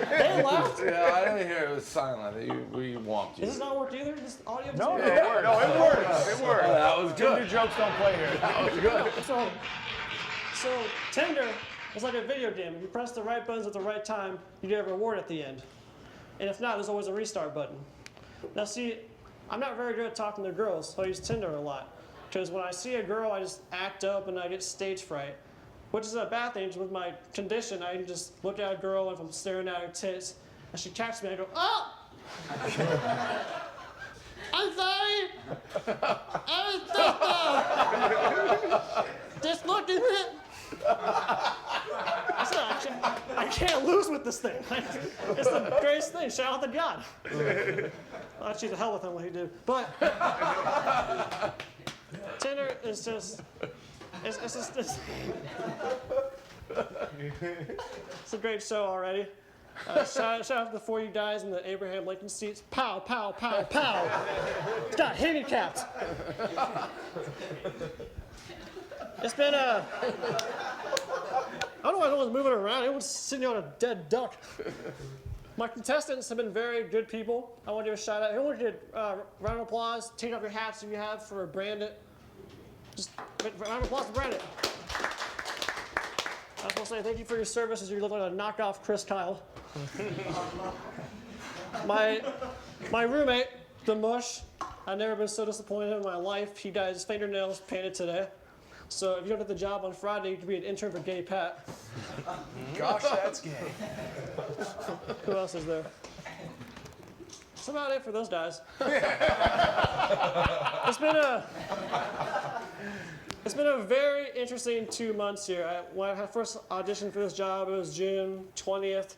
They laughed. Yeah, I didn't hear it. It was silent. We whomped you. Does this not work either? This audio? No, it works. No, it works. It works. That was good. Tinder jokes don't play here. That was good. So Tinder is like a video game. If you press the right buttons at the right time, you get a reward at the end. And if not, there's always a restart button. Now see, I'm not very good at talking to girls, so I use Tinder a lot. Because when I see a girl, I just act up and I get stage fright. Which is a bad thing, with my condition. I can just look at a girl, and if I'm staring at her tits, and she catches me, I go, oh! I'm sorry! I was just looking at it! I can't lose with this thing. It's the greatest thing. Shout out to God. Actually, the hell with him what he did. But Tinder is just. It's a great show already. Shout out to the 4 you guys in the Abraham Lincoln seats. Pow, pow, pow, pow. It's got handicapped. It's been a I don't know why no one's moving around. Everyone's sitting on a dead duck. My contestants have been very good people. I want to give a shout out. Everyone did round of applause. Take off your hats if you have for Brandon. Just round of applause for Brandon. I just want to say thank you for your service as you look like a knockoff Chris Kyle. My roommate, the Mush, I've never been so disappointed in my life. He got his fingernails painted today. So if you don't get the job on Friday, you could be an intern for Gay Pat. Gosh, that's gay. Who else is there? That's about it for those guys. It's been a very interesting 2 months here. When I first auditioned for this job, it was June 20th.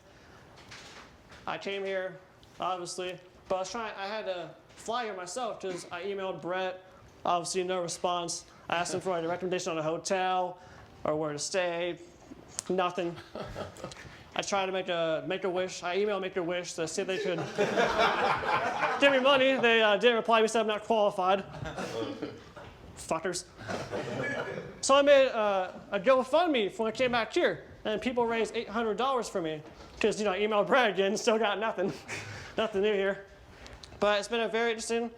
I came here, obviously, but I had to fly here myself because I emailed Brett, obviously no response. I asked him for a recommendation on a hotel or where to stay, nothing. I tried to make a wish. I emailed Make-A-Wish to see if they could give me money. They didn't reply. They said I'm not qualified. Fuckers. So I made a GoFundMe when I came back here, and people raised $800 for me because I emailed Brad again, still got nothing, nothing new here. But it's been a very interesting.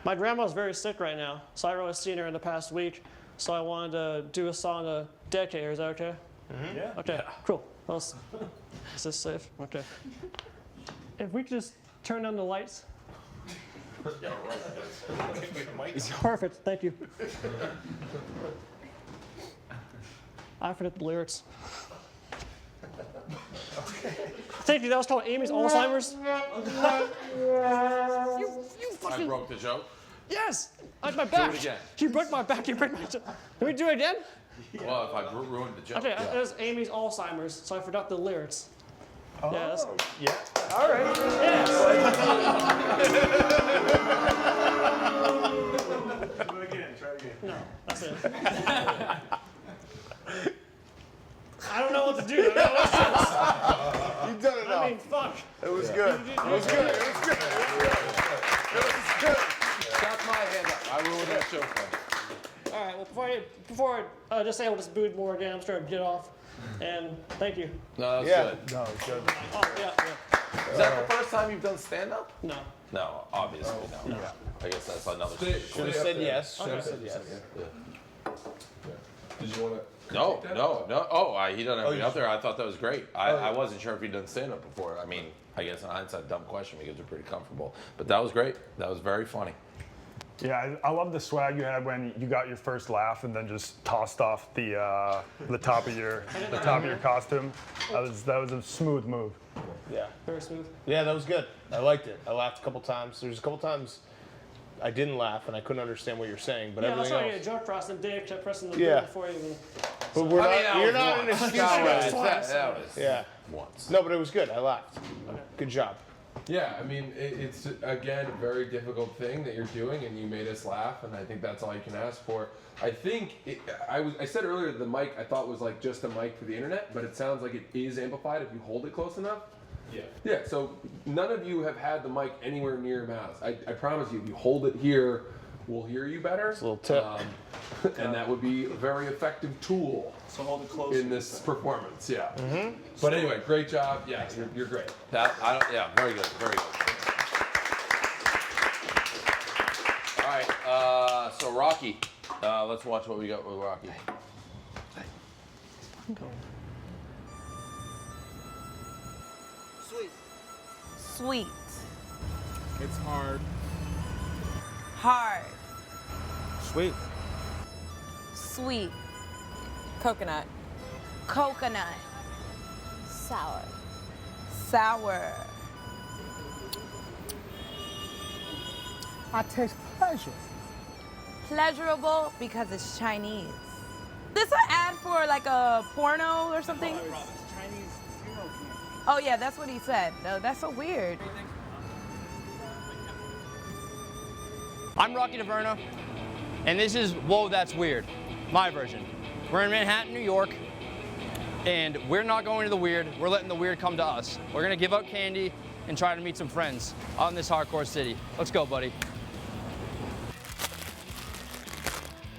My grandma's very sick right now, so I haven't really seen her in the past week. So I wanted to do a song to dedicate her. Is that okay? Mm-hmm. Yeah. Okay. Cool. Is this safe? Okay. If we could just turn on the lights. Yeah, right. Perfect. Thank you. I forget the lyrics. Thank you. That was called Amy's Alzheimer's. You fucking. I broke the joke. Yes. On my back. Do it again. You broke my back. You broke my. Can we do it again? Well, if I ruined the joke. Okay. It was Amy's Alzheimer's, so I forgot the lyrics. Oh, yeah. All right. Yes. Do it again. Try it again. No, that's it. I don't know what to do. I don't know what to You've done enough. I mean, fuck. It was good. It was good. It was good. It was good. That's my hand up. I ruined that joke for you. All right. Well, before I just say I'll just booed more again, I'm starting to get off. And thank you. No, that's good. No, it's good. Oh yeah. Is that the first time you've done stand-up? No. No, obviously no. I guess that's another. Should have said yes. Should have said yes. Did you want to? No. Oh, he doesn't have to be up there. I thought that was great. I wasn't sure if he'd done stand-up before. I mean, I guess in hindsight, dumb question because you're pretty comfortable. But that was great. That was very funny. Yeah, I love the swag you had when you got your first laugh and then just tossed off the top of your costume. That was a smooth move. Yeah. Very smooth. Yeah, that was good. I liked it. I laughed a couple times. There's a couple times I didn't laugh and I couldn't understand what you're saying, but I was everything trying to else. get a joke across and Dave kept pressing the Yeah. button before you even. But we're you're not an excuse That guy. was Yeah. once. No, but it was good. I laughed. Good job. Yeah, I mean, it's again a very difficult thing that you're doing, and you made us laugh, and I think that's all you can ask for. I think I said earlier the mic I thought was like just a mic for the internet, but it sounds like it is amplified if you hold it close enough. Yeah. Yeah. So none of you have had the mic anywhere near your mouths. I promise you, if you hold it here, we'll hear you better. It's a little tip. And that would be a very effective tool. So hold it close. In this performance, yeah. Mm-hmm. But anyway, great job. Yeah, you're great. Very good. Very good. All right. So Rocky, let's watch what we got with Rocky. Sweet. It's hard. Hard. Sweet. Sweet. Coconut. Coconut. Sour. Sour. I taste pleasure. Pleasurable because it's Chinese. This an ad for like a porno or something? Oh yeah, that's what he said. No, that's so weird. I'm Rocky DeVerna, and this is Whoa, That's Weird, my version. We're in Manhattan, New York, and we're not going to the weird, we're letting the weird come to us. We're gonna give out candy and try to meet some friends out in this hardcore city. Let's go, buddy.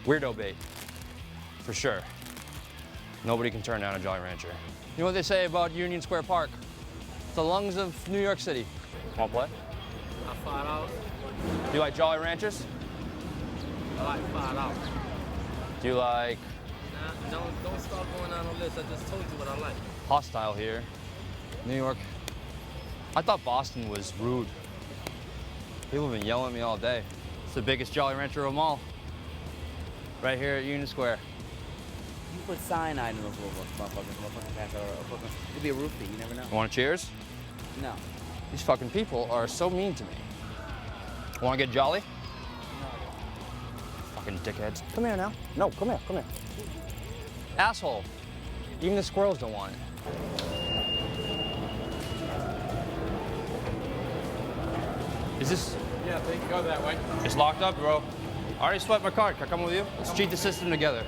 Weirdo bait, for sure. Nobody can turn down a Jolly Rancher. You know what they say about Union Square Park? It's the lungs of New York City. Want to play? $5. Do you like Jolly Ranchers? I like $5. Do you like Nah, don't start going down the list. I just told you what I like. hostile here? New York. I thought Boston was rude. People have been yelling at me all day. It's the biggest Jolly Rancher of them all. Right here at Union Square. You put cyanide in those little motherfuckers pass out, or it could be a roofie, you never know. Want a cheers? No. These fucking people are so mean to me. Want to get jolly? Fucking dickheads. Come here now. No, come here, come here. Asshole. Even the squirrels don't want it. Is this? Yeah, they can go that way. It's locked up, bro. I already swiped my card. Can I come with you? Let's cheat the system together.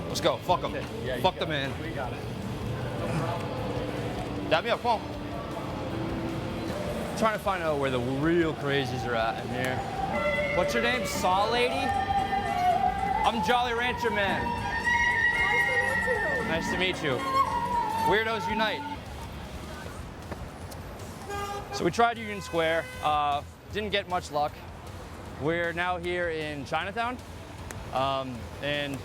Let's go. Fuck them. Yeah, Fuck the man. We got it. Dab me up, come on. Trying to find out where the real crazies are at in here. What's your name? Saw Lady? I'm Jolly Rancher Man. Nice to meet you. Weirdos Unite. So we tried Union Square. Didn't get much luck. We're now here in Chinatown. And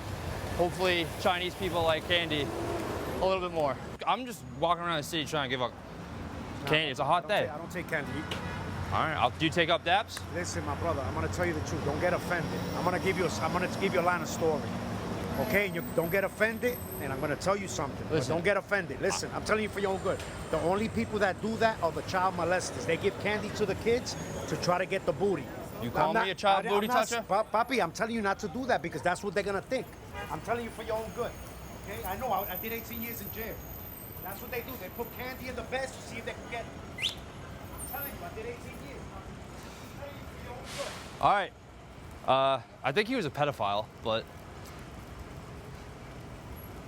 hopefully Chinese people like candy a little bit more. I'm just walking around the city trying to give up candy. It's a hot day. I don't take candy. All right, do you take up dabs? Listen, my brother, I'm gonna tell you the truth. Don't get offended. I'm gonna give you a line of story. Okay, and you don't get offended, and I'm gonna tell you something. Listen. Don't get offended. Listen, I'm telling you for your own good. The only people that do that are the child molesters. They give candy to the kids to try to get the booty. You call me a child booty toucher? Papi, I'm telling you not to do that because that's what they're gonna think. I'm telling you for your own good. Okay, I know. I did 18 years in jail. That's what they do. They put candy in the beds to see if they can get it. I'm telling you, I did 18 years. I'm telling you for your own good. All right. I think he was a pedophile, but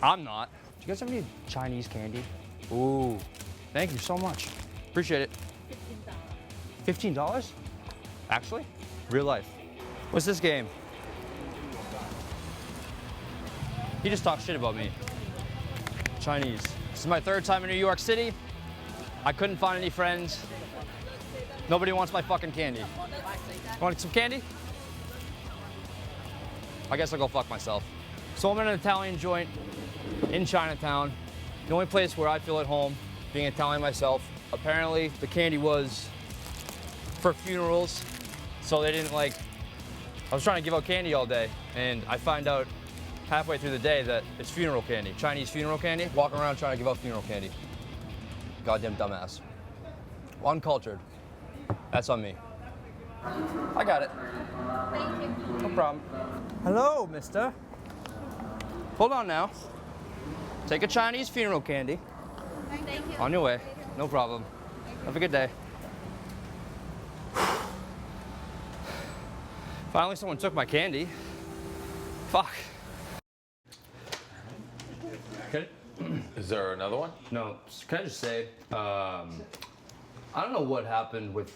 I'm not. Do you guys have any Chinese candy? Ooh, thank you so much. Appreciate it. $15. Actually? Real life. What's this game? He just talked shit about me. Chinese. This is my third time in New York City. I couldn't find any friends. Nobody wants my fucking candy. Want some candy? I guess I'll go fuck myself. So I'm in an Italian joint in Chinatown. The only place where I feel at home, being Italian myself. Apparently the candy was for funerals, so they didn't like, I was trying to give out candy all day, and I find out halfway through the day that it's funeral candy, Chinese funeral candy. Walking around trying to give out funeral candy. Goddamn dumbass. Uncultured. That's on me. I got it. Thank you. No problem. Hello, mister. Hold on now. Take a Chinese funeral candy. Thank you. On your way. No problem. Have a good day. Finally, someone took my candy. Fuck. Okay. Is there another one? No. Can I just say, I don't know what happened with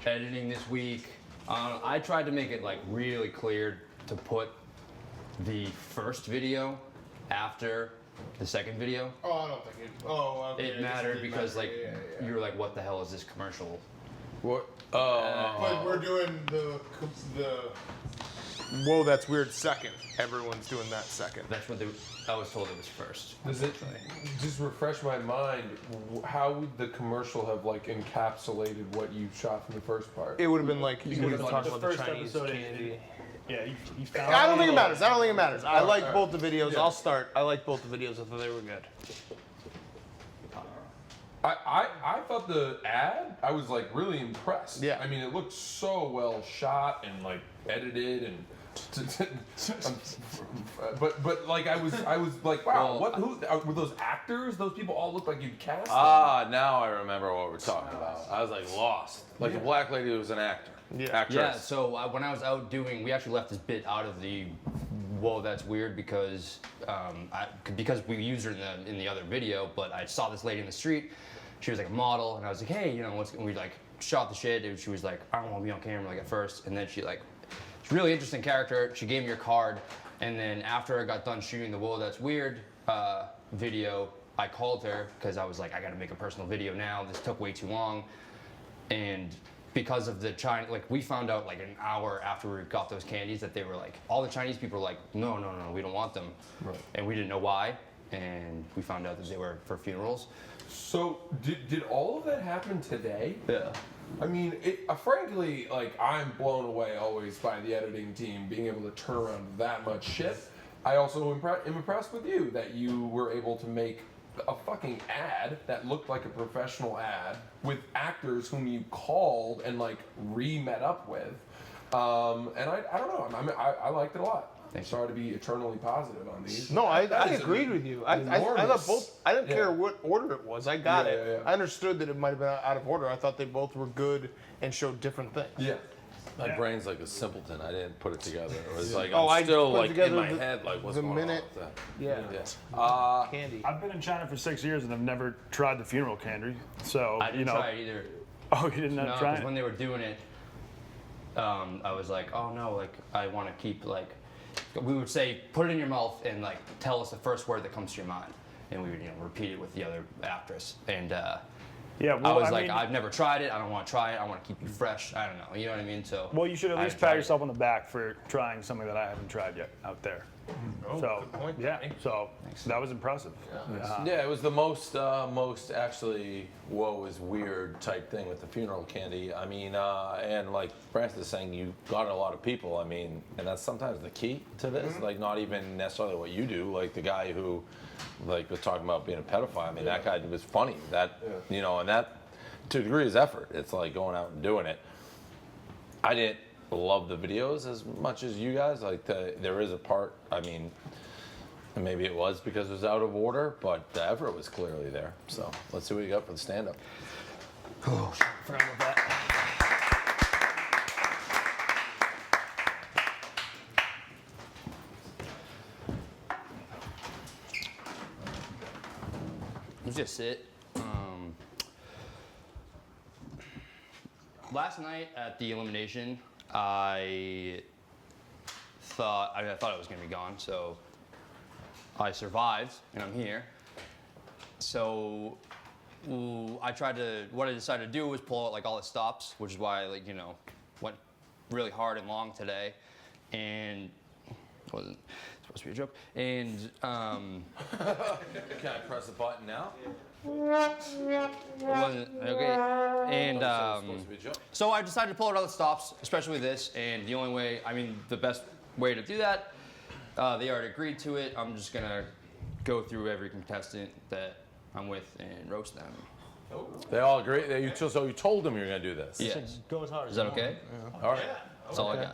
editing this week. I tried to make it like really clear to put the first video after the second video. Oh, I don't think it. Oh, okay. It mattered because like you were like, what the hell is this commercial? What? But we're doing the. Whoa, that's weird. Second. Everyone's doing that second. That's what I was told it was first. Does it just refresh my mind? How would the commercial have like encapsulated what you shot from the first part? It would have been like you would have talked about the first Chinese episode. candy. Yeah, you found. I don't think it matters. I don't think it matters. I like both the videos. I'll start. I like both the videos. I thought they were good. I thought the ad, I was like really impressed. Yeah. I mean, it looked so well shot and like edited and. but like I was like, wow, who were those actors? Those people all look like you'd cast them. Ah, now I remember what we're talking about. I was like lost. Like the black lady was an actor. Actress. Yeah, so when I was out doing, we actually left this bit out of the, whoa, that's weird because we used her in the other video, but I saw this lady in the street. She was like a model, and I was like, hey, you know, and we like shot the shit, and she was like, I don't want to be on camera like at first, and then she's a really interesting character. She gave me her card, And then after I got done shooting the Whoa That's Weird video, I called her because I was like, I gotta make a personal video now. This took way too long. And because of the China, like we found out like an hour after we got those candies that they were like, all the Chinese people were like, no, we don't want them. Right. And we didn't know why. And we found out that they were for funerals. So did all of that happen today? Yeah. I mean, frankly, like I'm blown away always by the editing team being able to turn around that much shit. I also am impressed with you that you were able to make a fucking ad that looked like a professional ad with actors whom you called and like re-met up with. And I don't know. I liked it a lot. Sorry to be eternally positive on these. No, I That is agreed with you. I enormous. thought both. I didn't care what order it was. I got it. Yeah. I understood that it might have been out of order. I thought they both were good and showed different things. Yeah. My brain's like a simpleton. I didn't put it together. It was Yeah. like Oh, I I'm still put it like in together my the- head, like what's the going minute- on with that? Yeah. Candy. I've been in China for 6 years and I've never tried the funeral candy. So I didn't you know. try it either. Oh, you didn't No, try because it? when they were doing it, I was like, oh no, like I want to keep like, we would say, put it in your mouth and like tell us the first word that comes to your mind, and we would repeat it with the other actress. And yeah, well, I was I like, mean- I've never tried it. I don't want to try it. I want to keep you fresh. I don't know. You know what I mean? So. Well, you should at I least haven't pat tried it. yourself on the back for trying something that I haven't tried yet out there. Oh, So good point, yeah, so that was impressive. Yeah, it was the most actually whoa is weird type thing with the funeral candy. I mean, and like Francis is saying, you got a lot of people. I mean, and that's sometimes the key to this. Like not even necessarily what you do. Like the guy who, like was talking about being a pedophile. I mean, that guy was funny. That you know, and that to a degree is effort. It's like going out and doing it. I didn't love the videos as much as you guys. Like there is a part. I mean. And maybe it was because it was out of order, but the effort was clearly there. So let's see what you got for the stand-up. Oh, forgot about that. Let's just sit. Last night at the Elimination, I thought I was gonna be gone, so I survived and I'm here. So what I decided to do was pull out like all the stops, which is why I went really hard and long today, and it wasn't supposed to be a joke. And Can I press the button now? it wasn't okay. And so I decided to pull out all the stops, especially with this. And the only way, the best way to do that, they already agreed to it. I'm just gonna go through every contestant that I'm with and roast them. They all agree. So you told them you were going to do this. Yes. Go as hard as Is that you want. okay? All right. That's all I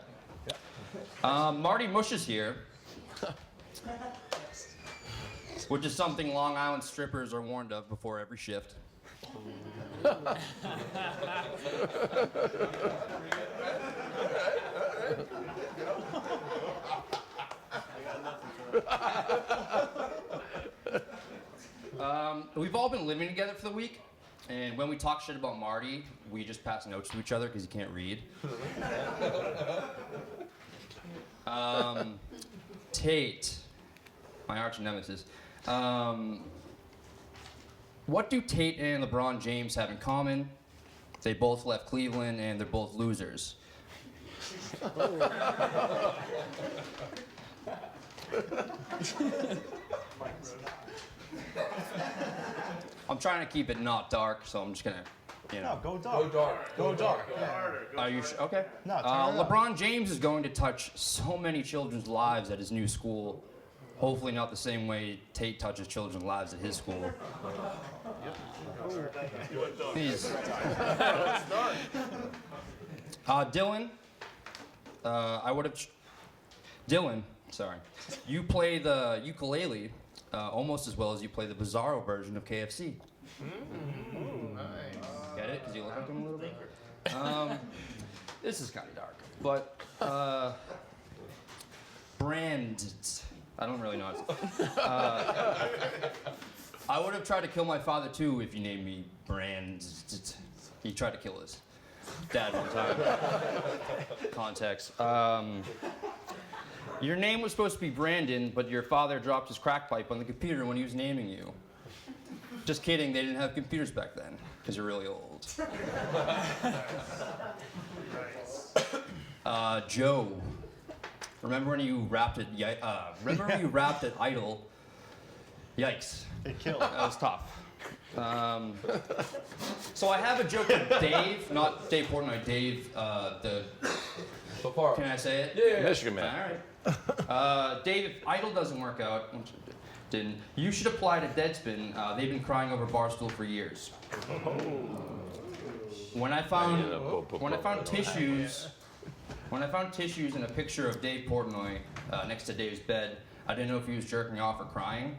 got. Marty Mush is here, which is something Long Island strippers are warned of before every shift. We've all been living together for the week, and when we talk shit about Marty, we just pass notes to each other because he can't read. Tate, my arch nemesis. What do Tate and LeBron James have in common? They both left Cleveland and they're both losers. I'm trying to keep it not dark, so I'm just gonna, No, go dark. Go dark. Are you sure? Okay. No, turn it up. LeBron James is going to touch so many children's lives at his new school. Hopefully not the same way Tate touches children's lives at his school. Please. Dylan, Dylan, sorry. You play the ukulele almost as well as you play the bizarro version of KFC. Get it? Because you look like him a little bit? This is kind of dark. But, I don't really know how to I would have tried to kill my father too if you named me Brand. He tried to kill his dad one time. Context. Your name was supposed to be Brandon, but your father dropped his crack pipe on the computer when he was naming you. Just kidding, they didn't have computers back then, because you're really old. Joe, remember when you rapped at Idol? Yikes. It killed. That was tough. So I have a joke with Dave, not Dave Portnoy, Dave, can I say it? Yeah. Michigan man. All right. Dave, if Idol doesn't work out, which it didn't, you should apply to Deadspin. They've been crying over Barstool for years. When I found tissues and a picture of Dave Portnoy next to Dave's bed, I didn't know if he was jerking off or crying.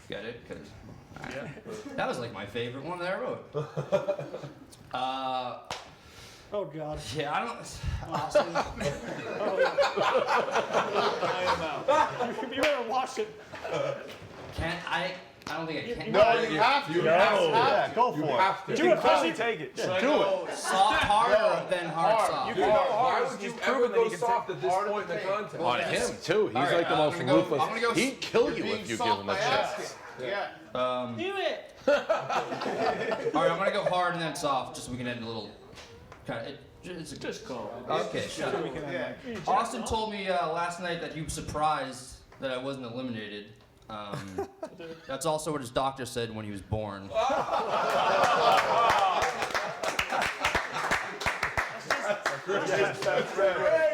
Get it? Because that was like my favorite one that I wrote. Oh God. Yeah, I don't. Awesome. You better watch it. Can't I? I don't think I can. No, you have to. Yeah, go for it. Do it, Pussy. Take it. Yeah, do it. Soft harder than hard soft. You can go hard. Why would you ever go soft at this point in the contest? On him too. He's like the most ruthless. He'd kill you if you give him a chance. Yeah. Do it. All right, I'm gonna go hard and then soft, just so we can end a little. It's just call. Okay, shut up. Austin told me last night that he was surprised that I wasn't eliminated. That's also what his doctor said when he was born.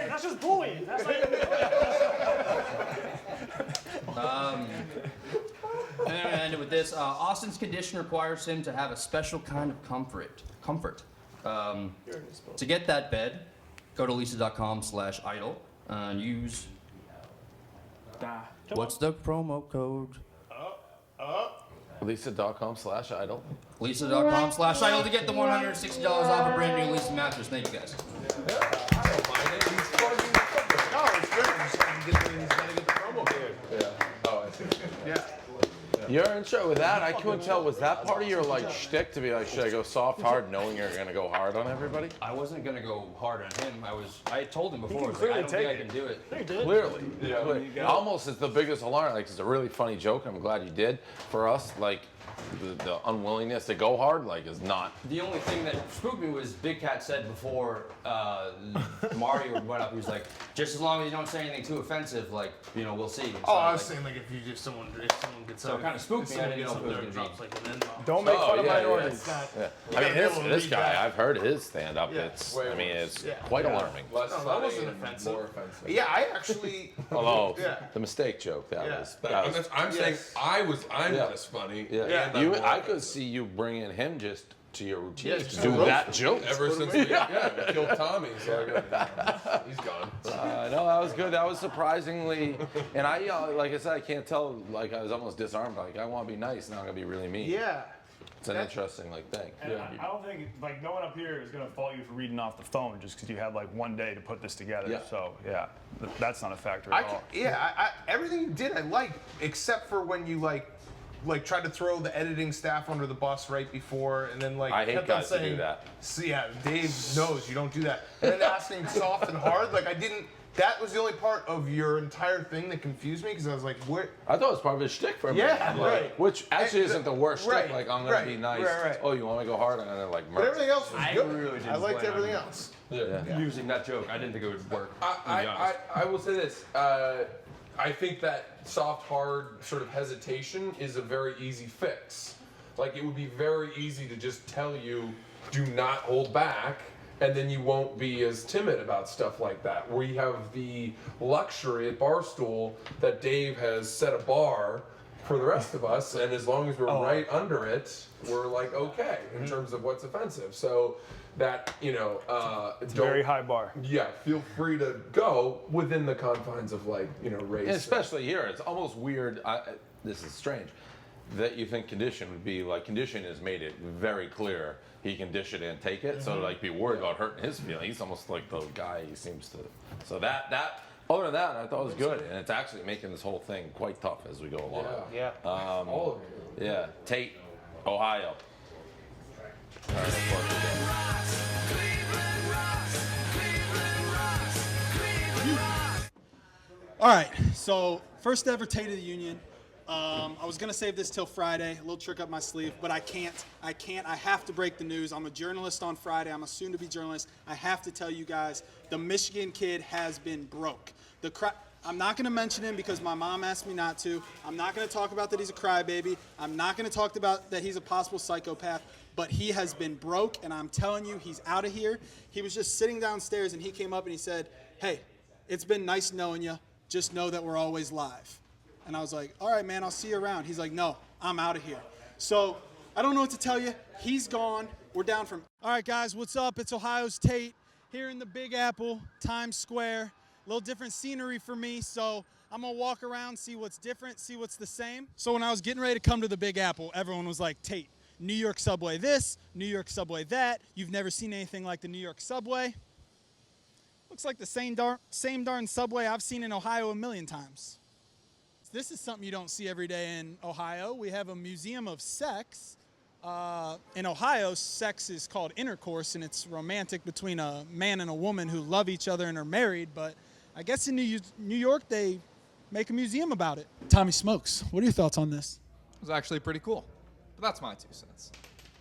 That's just bullying. That's like. And then I'm gonna end it with this. Austin's condition requires him to have a special kind of comfort. To get that bed, go to lisa.com/idol and use. What's the promo code? Lisa.com/idol. Lisa.com/idol to get the $160 off a brand new Lisa mattress. Thank you guys. I don't mind it. He's plugging the company. No, it's good. He's gotta get the promo code. Yeah. Oh, I see. Yeah. Your intro with that, I couldn't tell. Was that part of your like shtick to be like, should I go soft, hard, knowing you're gonna go hard on everybody? I wasn't gonna go hard on him. I told him before. I was clearly like, I don't think I can do it. You did. Clearly. Yeah. Almost it's the biggest alarm. Like it's a really funny joke. I'm glad you did. For us, like the unwillingness to go hard, like is not. The only thing that spooked me was Big Cat said before Marty went up. He was like, just as long as you don't say anything too offensive, like we'll see. So, I was saying like if someone gets so it kind of spooked me. I didn't know if it was gonna be. Don't make fun of minorities. Yeah. I mean, this guy, I've heard his stand-up. It's quite alarming. Less that funny wasn't and offensive. more offensive. Yeah, I actually. Although the mistake joke that was. I'm saying I'm not as funny. Yeah. I could see you bringing him just to your routine to do that joke. Ever since we killed Tommy, so he's gone. No, that was good. That was surprisingly, and I, like I said, I can't tell. Like I was almost disarmed. Like I want to be nice, now I'm gonna be really mean. Yeah. It's an interesting thing. I don't think no one up here is gonna fault you for reading off the phone just because you had like one day to put this together. Yeah. So that's not a factor at all. Everything you did I liked, except for when you like tried to throw the editing staff under the bus right before, and then I hate kept guys on saying, to do that. See, Dave knows you don't do that. And then asking soft and hard, I didn't. That was the only part of your entire thing that confused me because I was like, "What?" I thought it was part of his shtick for a minute. Yeah, right. Which actually isn't the worst shtick. Like I'm gonna be nice. Right. Oh, you want to go hard? I'm gonna like. But everything else was good. Really didn't I liked plan everything on else. Using that joke, I didn't think it would work. I will say this. I think that soft, hard sort of hesitation is a very easy fix. Like it would be very easy to just tell you, do not hold back, and then you won't be as timid about stuff like that. We have the luxury at Barstool that Dave has set a bar for the rest of us, and as long as we're right under it, we're like okay in terms of what's offensive. So that it's a very high bar. Yeah, feel free to go within the confines of race. And especially here, it's almost weird. This is strange that you think condition would be like condition has made it very clear he can dish it and take it. So be worried about hurting his feelings. He's almost like the guy he seems to. So that. Other than that, I thought it was good, and it's actually making this whole thing quite tough as we go along. Yeah. All of it. Yeah. Tate, Ohio. All right, of course we go. All right, so first ever Tate of the Union. I was gonna save this till Friday, a little trick up my sleeve, but I can't. I have to break the news. I'm a journalist on Friday. I'm a soon-to-be journalist. I have to tell you guys, the Michigan kid has been broke. I'm not gonna mention him because my mom asked me not to. I'm not gonna talk about that he's a crybaby. I'm not gonna talk about that he's a possible psychopath, but he has been broke, and I'm telling you, he's out of here. He was just sitting downstairs, and he came up and he said, "Hey, it's been nice knowing you. Just know that we're always live." And I was like, all right, man, I'll see you around. He's like, no, I'm out of here. So I don't know what to tell you. He's gone. We're down from. All right, guys, what's up? It's Ohio's Tate here in the Big Apple, Times Square. A little different scenery for me, so I'm going to walk around, see what's different, see what's the same. So when I was getting ready to come to the Big Apple, everyone was like, Tate, New York subway this, New York subway that. You've never seen anything like the New York subway. Looks like the same darn subway I've seen in Ohio a million times. This is something you don't see every day in Ohio. We have a museum of sex. In Ohio, sex is called intercourse, and it's romantic between a man and a woman who love each other and are married. But I guess in New York, they make a museum about it. Tommy Smokes, what are your thoughts on this? It was actually pretty cool. But that's my 2 cents.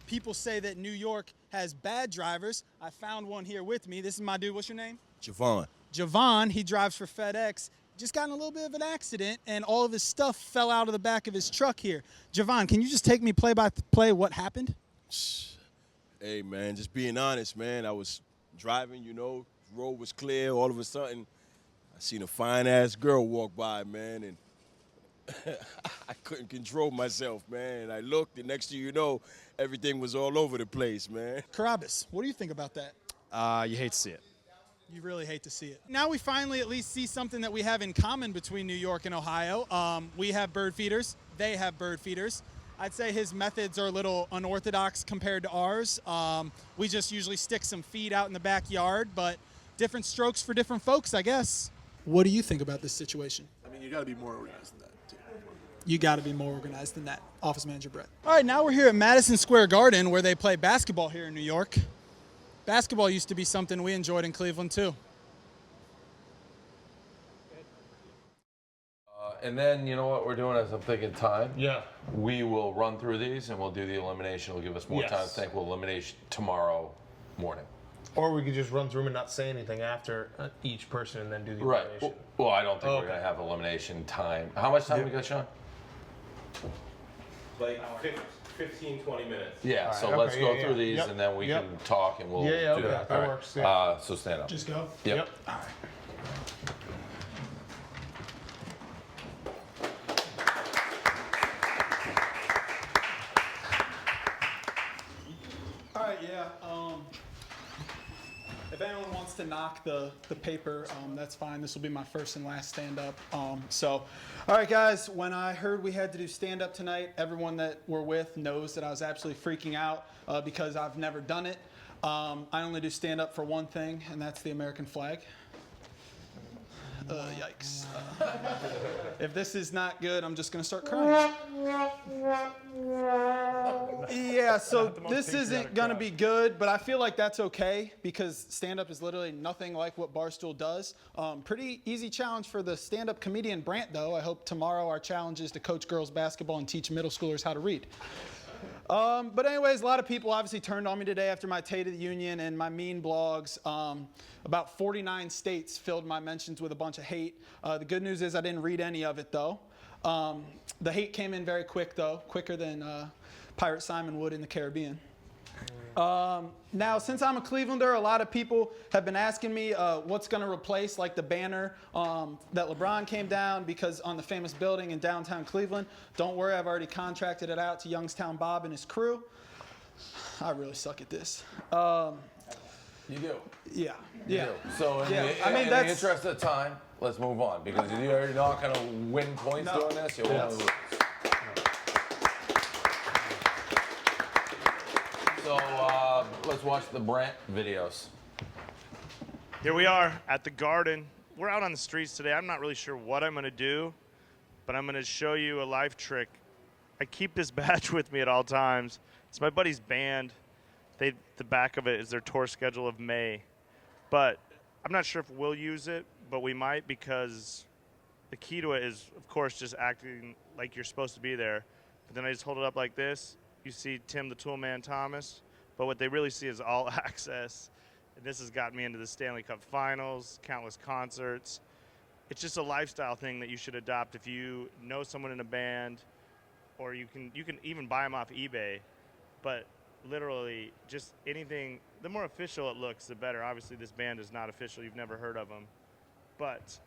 People say that New York has bad drivers. I found one here with me. This is my dude. What's your name? Javon. Javon, he drives for FedEx. Just got in a little bit of an accident, and all of his stuff fell out of the back of his truck here. Javon, can you just take me play by play what happened? Hey, man, just being honest, man. I was driving, road was clear. All of a sudden, I seen a fine-ass girl walk by, man, and I couldn't control myself, man. And I looked, and next thing you know, everything was all over the place, man. Carabas, what do you think about that? You hate to see it. You really hate to see it. Now we finally at least see something that we have in common between New York and Ohio. We have bird feeders. They have bird feeders. I'd say his methods are a little unorthodox compared to ours. We just usually stick some feed out in the backyard, but different strokes for different folks, I guess. What do you think about this situation? I mean, you got to be more organized than that, too. You got to be more organized than that, Office Manager Brett. All right, now we're here at Madison Square Garden where they play basketball here in New York. Basketball used to be something we enjoyed in Cleveland, too. And then, you know what we're doing as I'm thinking time? Yeah. We will run through these and we'll do the elimination. It'll give us more time to think. We'll eliminate tomorrow morning. Or we could just run through them and not say anything after each person and then do the Right. elimination. Well, I don't think we're going to have elimination time. How much time we got, Sean? Like 15, 20 minutes. Yeah, so let's go through these and then we can talk and we'll do that. That All works. right. So stand up. Just go? Yep. All right. All right, yeah. If anyone wants to knock the paper, that's fine. This will be my first and last stand-up. All right, guys, when I heard we had to do stand-up tonight, everyone that we're with knows that I was absolutely freaking out because I've never done it. I only do stand-up for one thing, and that's the American flag. Yikes. If this is not good, I'm just going to start crying. Yeah, so this isn't going to be good, but I feel like that's okay because stand-up is literally nothing like what Barstool does. Pretty easy challenge for the stand-up comedian Brant, though. I hope tomorrow our challenge is to coach girls basketball and teach middle schoolers how to read. But anyways, a lot of people obviously turned on me today after my Tate of the Union and my mean blogs. About 49 states filled my mentions with a bunch of hate. The good news is I didn't read any of it, though. The hate came in very quick, though, quicker than Pirate Simon would in the Caribbean. Now, since I'm a Clevelander, a lot of people have been asking me what's going to replace like the banner that LeBron came down because on the famous building in downtown Cleveland. Don't worry, I've already contracted it out to Youngstown Bob and his crew. I really suck at this. You do? Yeah. You do. So in the interest of time, let's move on because you're not going to win points doing this. You'll only lose. So let's watch the Brant videos. Here we are at the Garden. We're out on the streets today. I'm not really sure what I'm going to do, but I'm going to show you a life trick. I keep this badge with me at all times. It's my buddy's band. The back of it is their tour schedule of May. But I'm not sure if we'll use it, but we might because the key to it is, of course, just acting like you're supposed to be there. But then I just hold it up like this. You see Tim the Toolman Thomas, but what they really see is all access. And this has gotten me into the Stanley Cup Finals, countless concerts. It's just a lifestyle thing that you should adopt if you know someone in a band, or you can even buy them off eBay. But literally, just anything, the more official it looks, the better. Obviously, this band is not official. You've never heard of them. But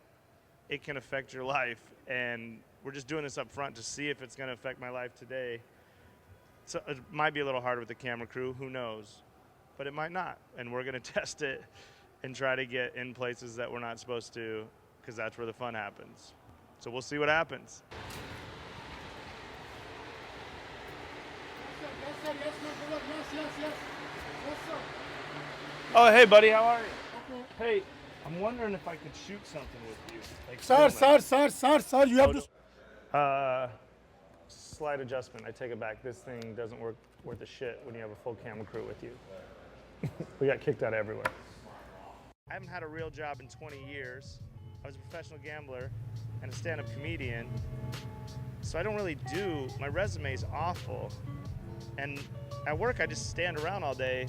it can affect your life, and we're just doing this up front to see if it's going to affect my life today. So it might be a little harder with the camera crew, who knows? But it might not, and we're going to test it and try to get in places that we're not supposed to, because that's where the fun happens. So we'll see what happens. Oh, hey, buddy, how are you? Hey, I'm wondering if I could shoot something with you. Like Sir, you have to. Slight adjustment. I take it back. This thing doesn't work worth a shit when you have a full camera crew with you. We got kicked out everywhere. I haven't had a real job in 20 years. I was a professional gambler and a stand-up comedian. So I don't really do, my resume's awful. And at work, I just stand around all day.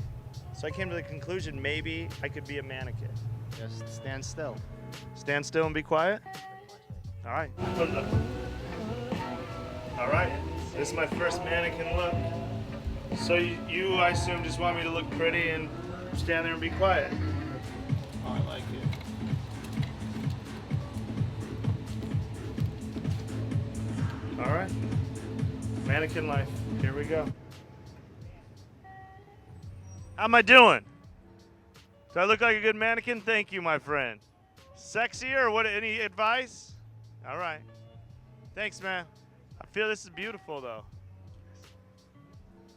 So I came to the conclusion, maybe I could be a mannequin. Just stand still. Stand still and be quiet? All right. All right. This is my first mannequin look. So you, I assume, just want me to look pretty and stand there and be quiet? Oh, I like it. All right. Mannequin life. Here we go. How am I doing? Do I look like a good mannequin? Thank you, my friend. Sexier or what? Any advice? All right. Thanks, man. I feel this is beautiful, though.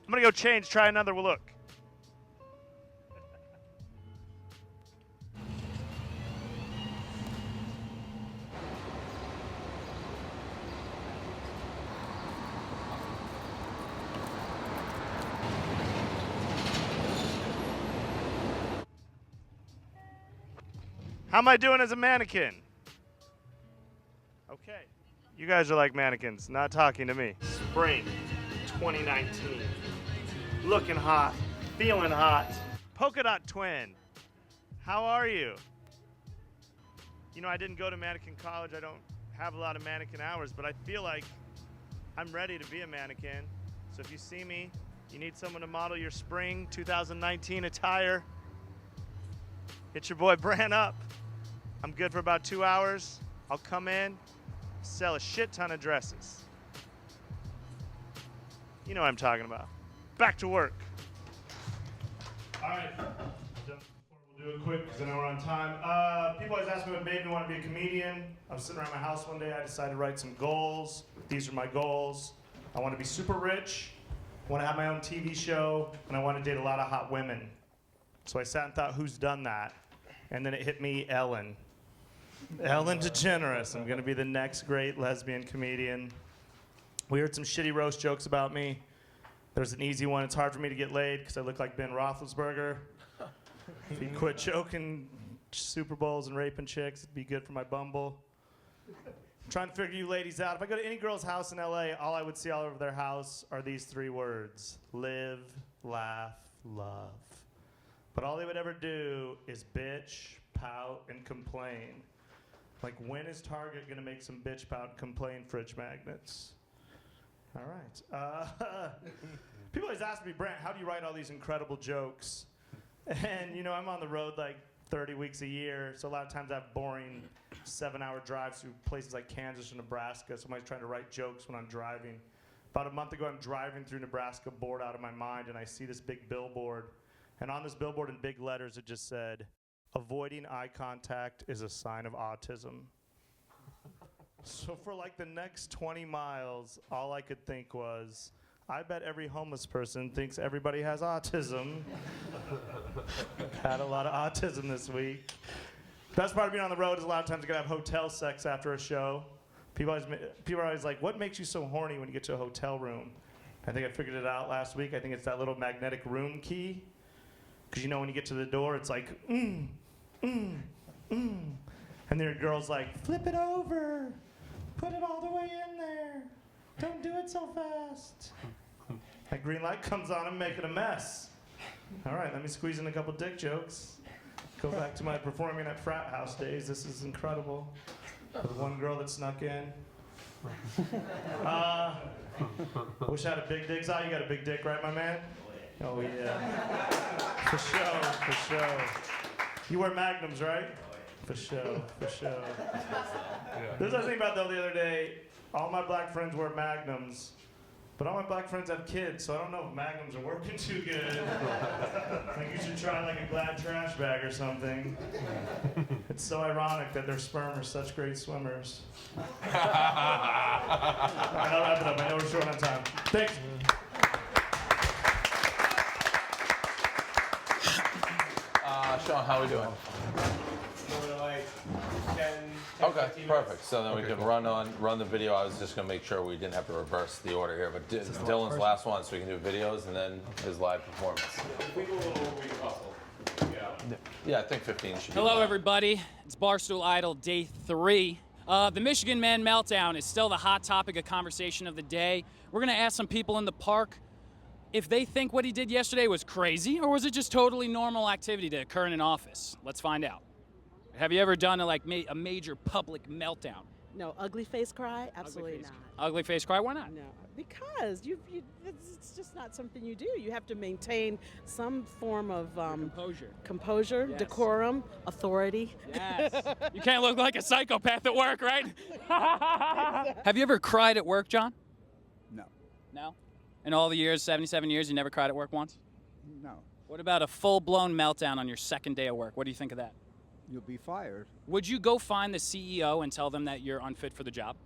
I'm going to go change, try another look. How am I doing as a mannequin? Okay. You guys are like mannequins, not talking to me. Spring 2019. Looking hot, feeling hot. Polka Dot Twin, how are you? You know, I didn't go to mannequin college. I don't have a lot of mannequin hours, but I feel like I'm ready to be a mannequin. So if you see me, you need someone to model your spring 2019 attire, hit your boy Bran up. I'm good for about 2 hours. I'll come in, sell a shit ton of dresses. You know what I'm talking about. Back to work. All right. We'll do it quick because I know we're on time. People always ask me what made me want to be a comedian. I was sitting around my house one day. I decided to write some goals. These are my goals. I want to be super rich. I want to have my own TV show. And I want to date a lot of hot women. So I sat and thought, who's done that? And then it hit me, Ellen. Ellen DeGeneres. I'm going to be the next great lesbian comedian. We heard some shitty roast jokes about me. There's an easy one. It's hard for me to get laid because I look like Ben Roethlisberger. If he quit choking Super Bowls and raping chicks, it'd be good for my bumble. I'm trying to figure you ladies out. If I go to any girl's house in LA, all I would see all over their house are these 3 words: live, laugh, love. But all they would ever do is bitch, pout, and complain. Like, when is Target gonna make some bitch, pout, and complain fridge magnets? All right. People always ask me, Brent, how do you write all these incredible jokes? And, you know, I'm on the road like 30 weeks a year, so a lot of times I have boring 7-hour drives through places like Kansas or Nebraska. So I'm always trying to write jokes when I'm driving. About a month ago, I'm driving through Nebraska, bored out of my mind, and I see this big billboard. And on this billboard in big letters, it just said, "Avoiding eye contact is a sign of autism." So for like the next 20 miles, all I could think was, I bet every homeless person thinks everybody has autism. Had a lot of autism this week. Best part of being on the road is a lot of times you're gonna have hotel sex after a show. People are always like, what makes you so horny when you get to a hotel room? I think I figured it out last week. I think it's that little magnetic room key. Because you know when you get to the door, it's like, And And your girl's like, flip it over. Put it all the way in there. Don't do it so fast. That green light comes on, I'm making a mess. All right, let me squeeze in a couple dick jokes. Go back to my performing at frat house days. This is incredible. The one girl that snuck in. Wish I had a big dick. You got a big dick, right, my man? Oh, yeah. For sure. You wear Magnums, right? For sure. This is what I was thinking about, though, the other day. All my black friends wear Magnums, but all my black friends have kids, so I don't know if Magnums are working too good. Like, you should try, like, a Glad trash bag or something. It's so ironic that their sperm are such great swimmers. All right, I'll wrap it up. I know we're short on time. Thanks. Sean, how are we doing? Okay, perfect. So then we can run the video. I was just gonna make sure we didn't have to reverse the order here, but Dylan's last one, so we can do videos and then his live performance. Yeah, I think 15 should be Hello, fine. everybody. It's Barstool Idol Day 3. The Michigan Man meltdown is still the hot topic of conversation of the day. We're gonna ask some people in the park if they think what he did yesterday was crazy, or was it just totally normal activity to occur in an office. Let's find out. Have you ever done a major public meltdown? No, ugly face cry? Absolutely not. Ugly face cry? Why not? No, because it's just not something you do. You have to maintain some form of composure, Yes. decorum, authority. Yes. You can't look like a psychopath at work, right? Have you ever cried at work, John? No. No? In all the years, 77 years, you never cried at work once? No. What about a full-blown meltdown on your second day of work? What do you think of that? You'll be fired. Would you go find the CEO and tell them that you're unfit for the job?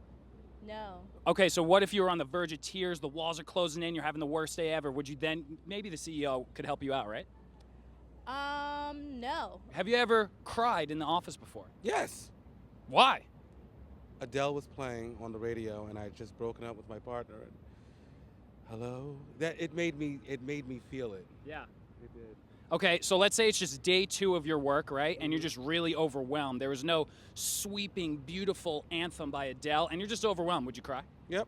No. Okay, so what if you were on the verge of tears, the walls are closing in, you're having the worst day ever? Would you then, maybe the CEO could help you out, right? No. Have you ever cried in the office before? Yes. Why? Adele was playing on the radio, and I had just broken up with my partner. And hello. It made me feel it. Yeah. It did. Okay, so let's say it's just day 2 of your work, right? And you're just really overwhelmed. There was no sweeping, beautiful anthem by Adele, and you're just overwhelmed. Would you cry? Yep.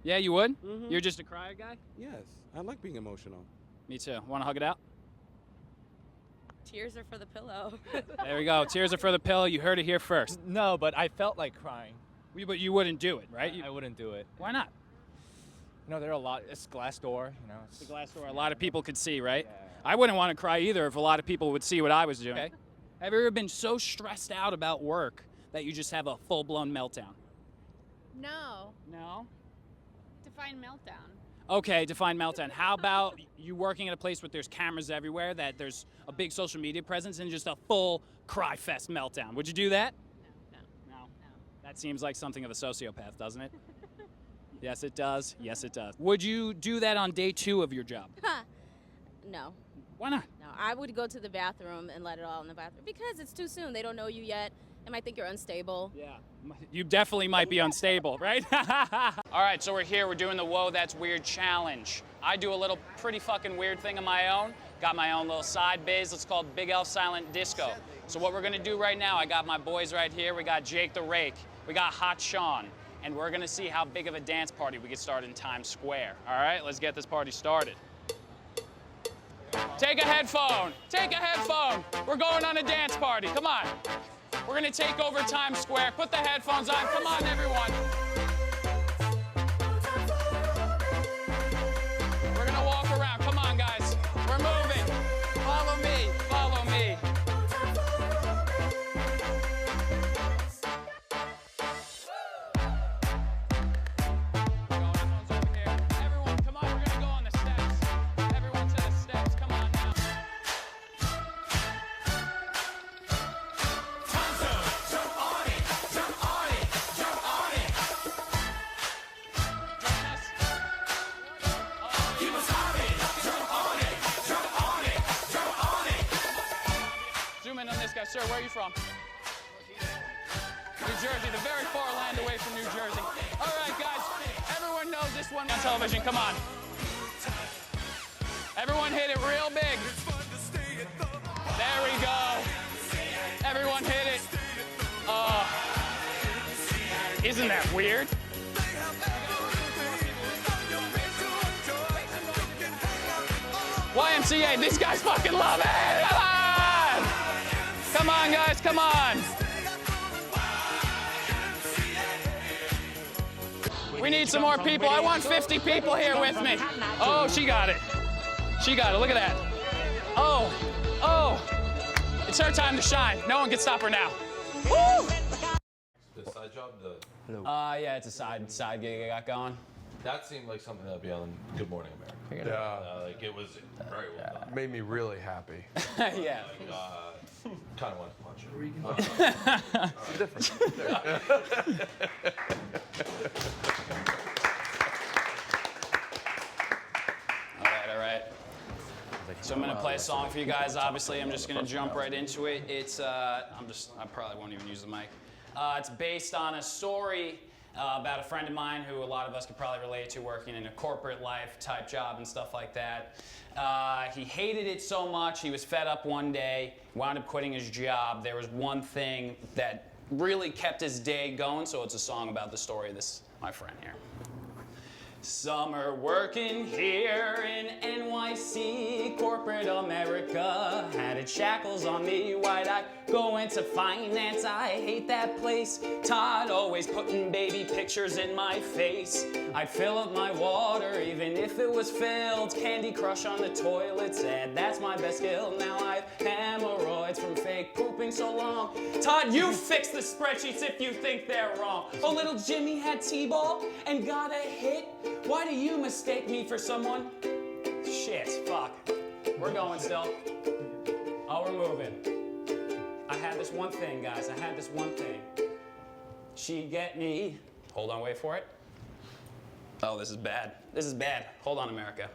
Yeah, you would? Mhm. You're just a crier guy? Yes. I like being emotional. Me too. Want to hug it out? Tears are for the pillow. There we go. Tears are for the pillow. You heard it here first. No, but I felt like crying. But you wouldn't do it, right? I wouldn't do it. Why not? You know, there are a lot. It's glass door. You know, The glass door. A lot of people could see, right? I wouldn't want to cry either if a lot of people would see what I was doing. Okay. Have you ever been so stressed out about work that you just have a full-blown meltdown? No. No? Define meltdown. Okay, define meltdown. How about you working at a place where there's cameras everywhere, that there's a big social media presence, and just a full cry fest meltdown? Would you do that? No. That seems like something of a sociopath, doesn't it? Yes, it does. Yes, it does. Would you do that on day 2 of your job? No. Why not? No, I would go to the bathroom and let it all in the bathroom because it's too soon. They don't know you yet. They might think you're unstable. Yeah. You definitely might be unstable, right? All right, so we're here. We're doing the Whoa, That's Weird challenge. I do a little pretty fucking weird thing of my own. Got my own little side biz. It's called Big L Silent Disco. So what we're going to do right now, I got my boys right here. We got Jake the Rake. We got Hot Sean. And we're going to see how big of a dance party we get started in Times Square. All right, let's get this party started. Take a headphone. Take a headphone. We're going on a dance party. Come on. We're going to take over Times Square. Put the headphones on. Come on, everyone. We're going to walk around. Come on, guys. We're moving. Follow me. Follow me. Everyone, come on. We're going to go on the steps. Everyone to the steps. Come on now. Zoom in on this guy. Sir, where are you from? New Jersey, the very far land away from New Jersey. All right, guys. Everyone knows this one on television. Come on. Everyone hit it real big. There we go. Everyone hit it. Isn't that weird? YMCA, these guys fucking love it! Come on! Come on, guys, come on! We need some more people. I want 50 people here with me. Oh, she got it. She got it, look at that. Oh, oh. It's her time to shine. No one can stop her now. Woo! The side job, Yeah, it's a side gig I got going. that seemed like something that'd be on Good Morning America. Yeah. Like it was very well done. Made me really happy. Yeah. Kind of want to punch her. It's different. All right. So I'm gonna play a song for you guys. Obviously, I'm just gonna jump right into it. It's I probably won't even use the mic. It's based on a story about a friend of mine who a lot of us could probably relate to, working in a corporate life type job and stuff like that. He hated it so much, he was fed up one day, wound up quitting his job. There was one thing that really kept his day going, so it's a song about the story of this, my friend here. Summer working here in NYC, corporate America had its shackles on me. Why'd I go into finance? I hate that place. Todd always putting baby pictures in my face. I'd fill up my water even if it was filled. Candy Crush on the toilet said that's my best skill. Now I've hemorrhoids from fake pooping so long. Todd, you fix the spreadsheets if you think they're wrong. Oh, little Jimmy had T-ball and got a hit. Why do you mistake me for someone? Shit, fuck. We're going still. Oh, we're moving. I had this one thing, guys. I had this one thing. She'd get me. Hold on, wait for it. Oh, this is bad. This is bad. Hold on, America.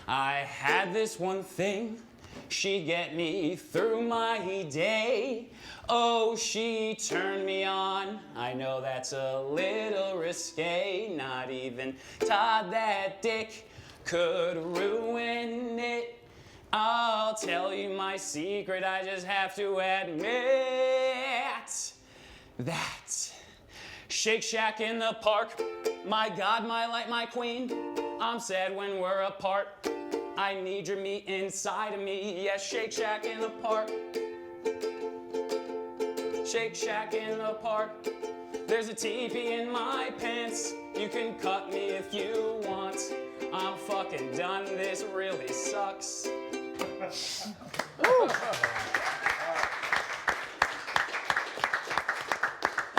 I had this one thing. She'd get me through my day. Oh, she turned me on. I know that's a little risque. Not even Todd that dick could ruin it. I'll tell you my secret. I just have to admit that Shake Shack in the park. My God, my light, my queen. I'm sad when we're apart. I need your meat inside of me. Yes, Shake Shack in the park. Shake Shack in the park. There's a teepee in my pants. You can cut me if you want. I'm fucking done. This really sucks. All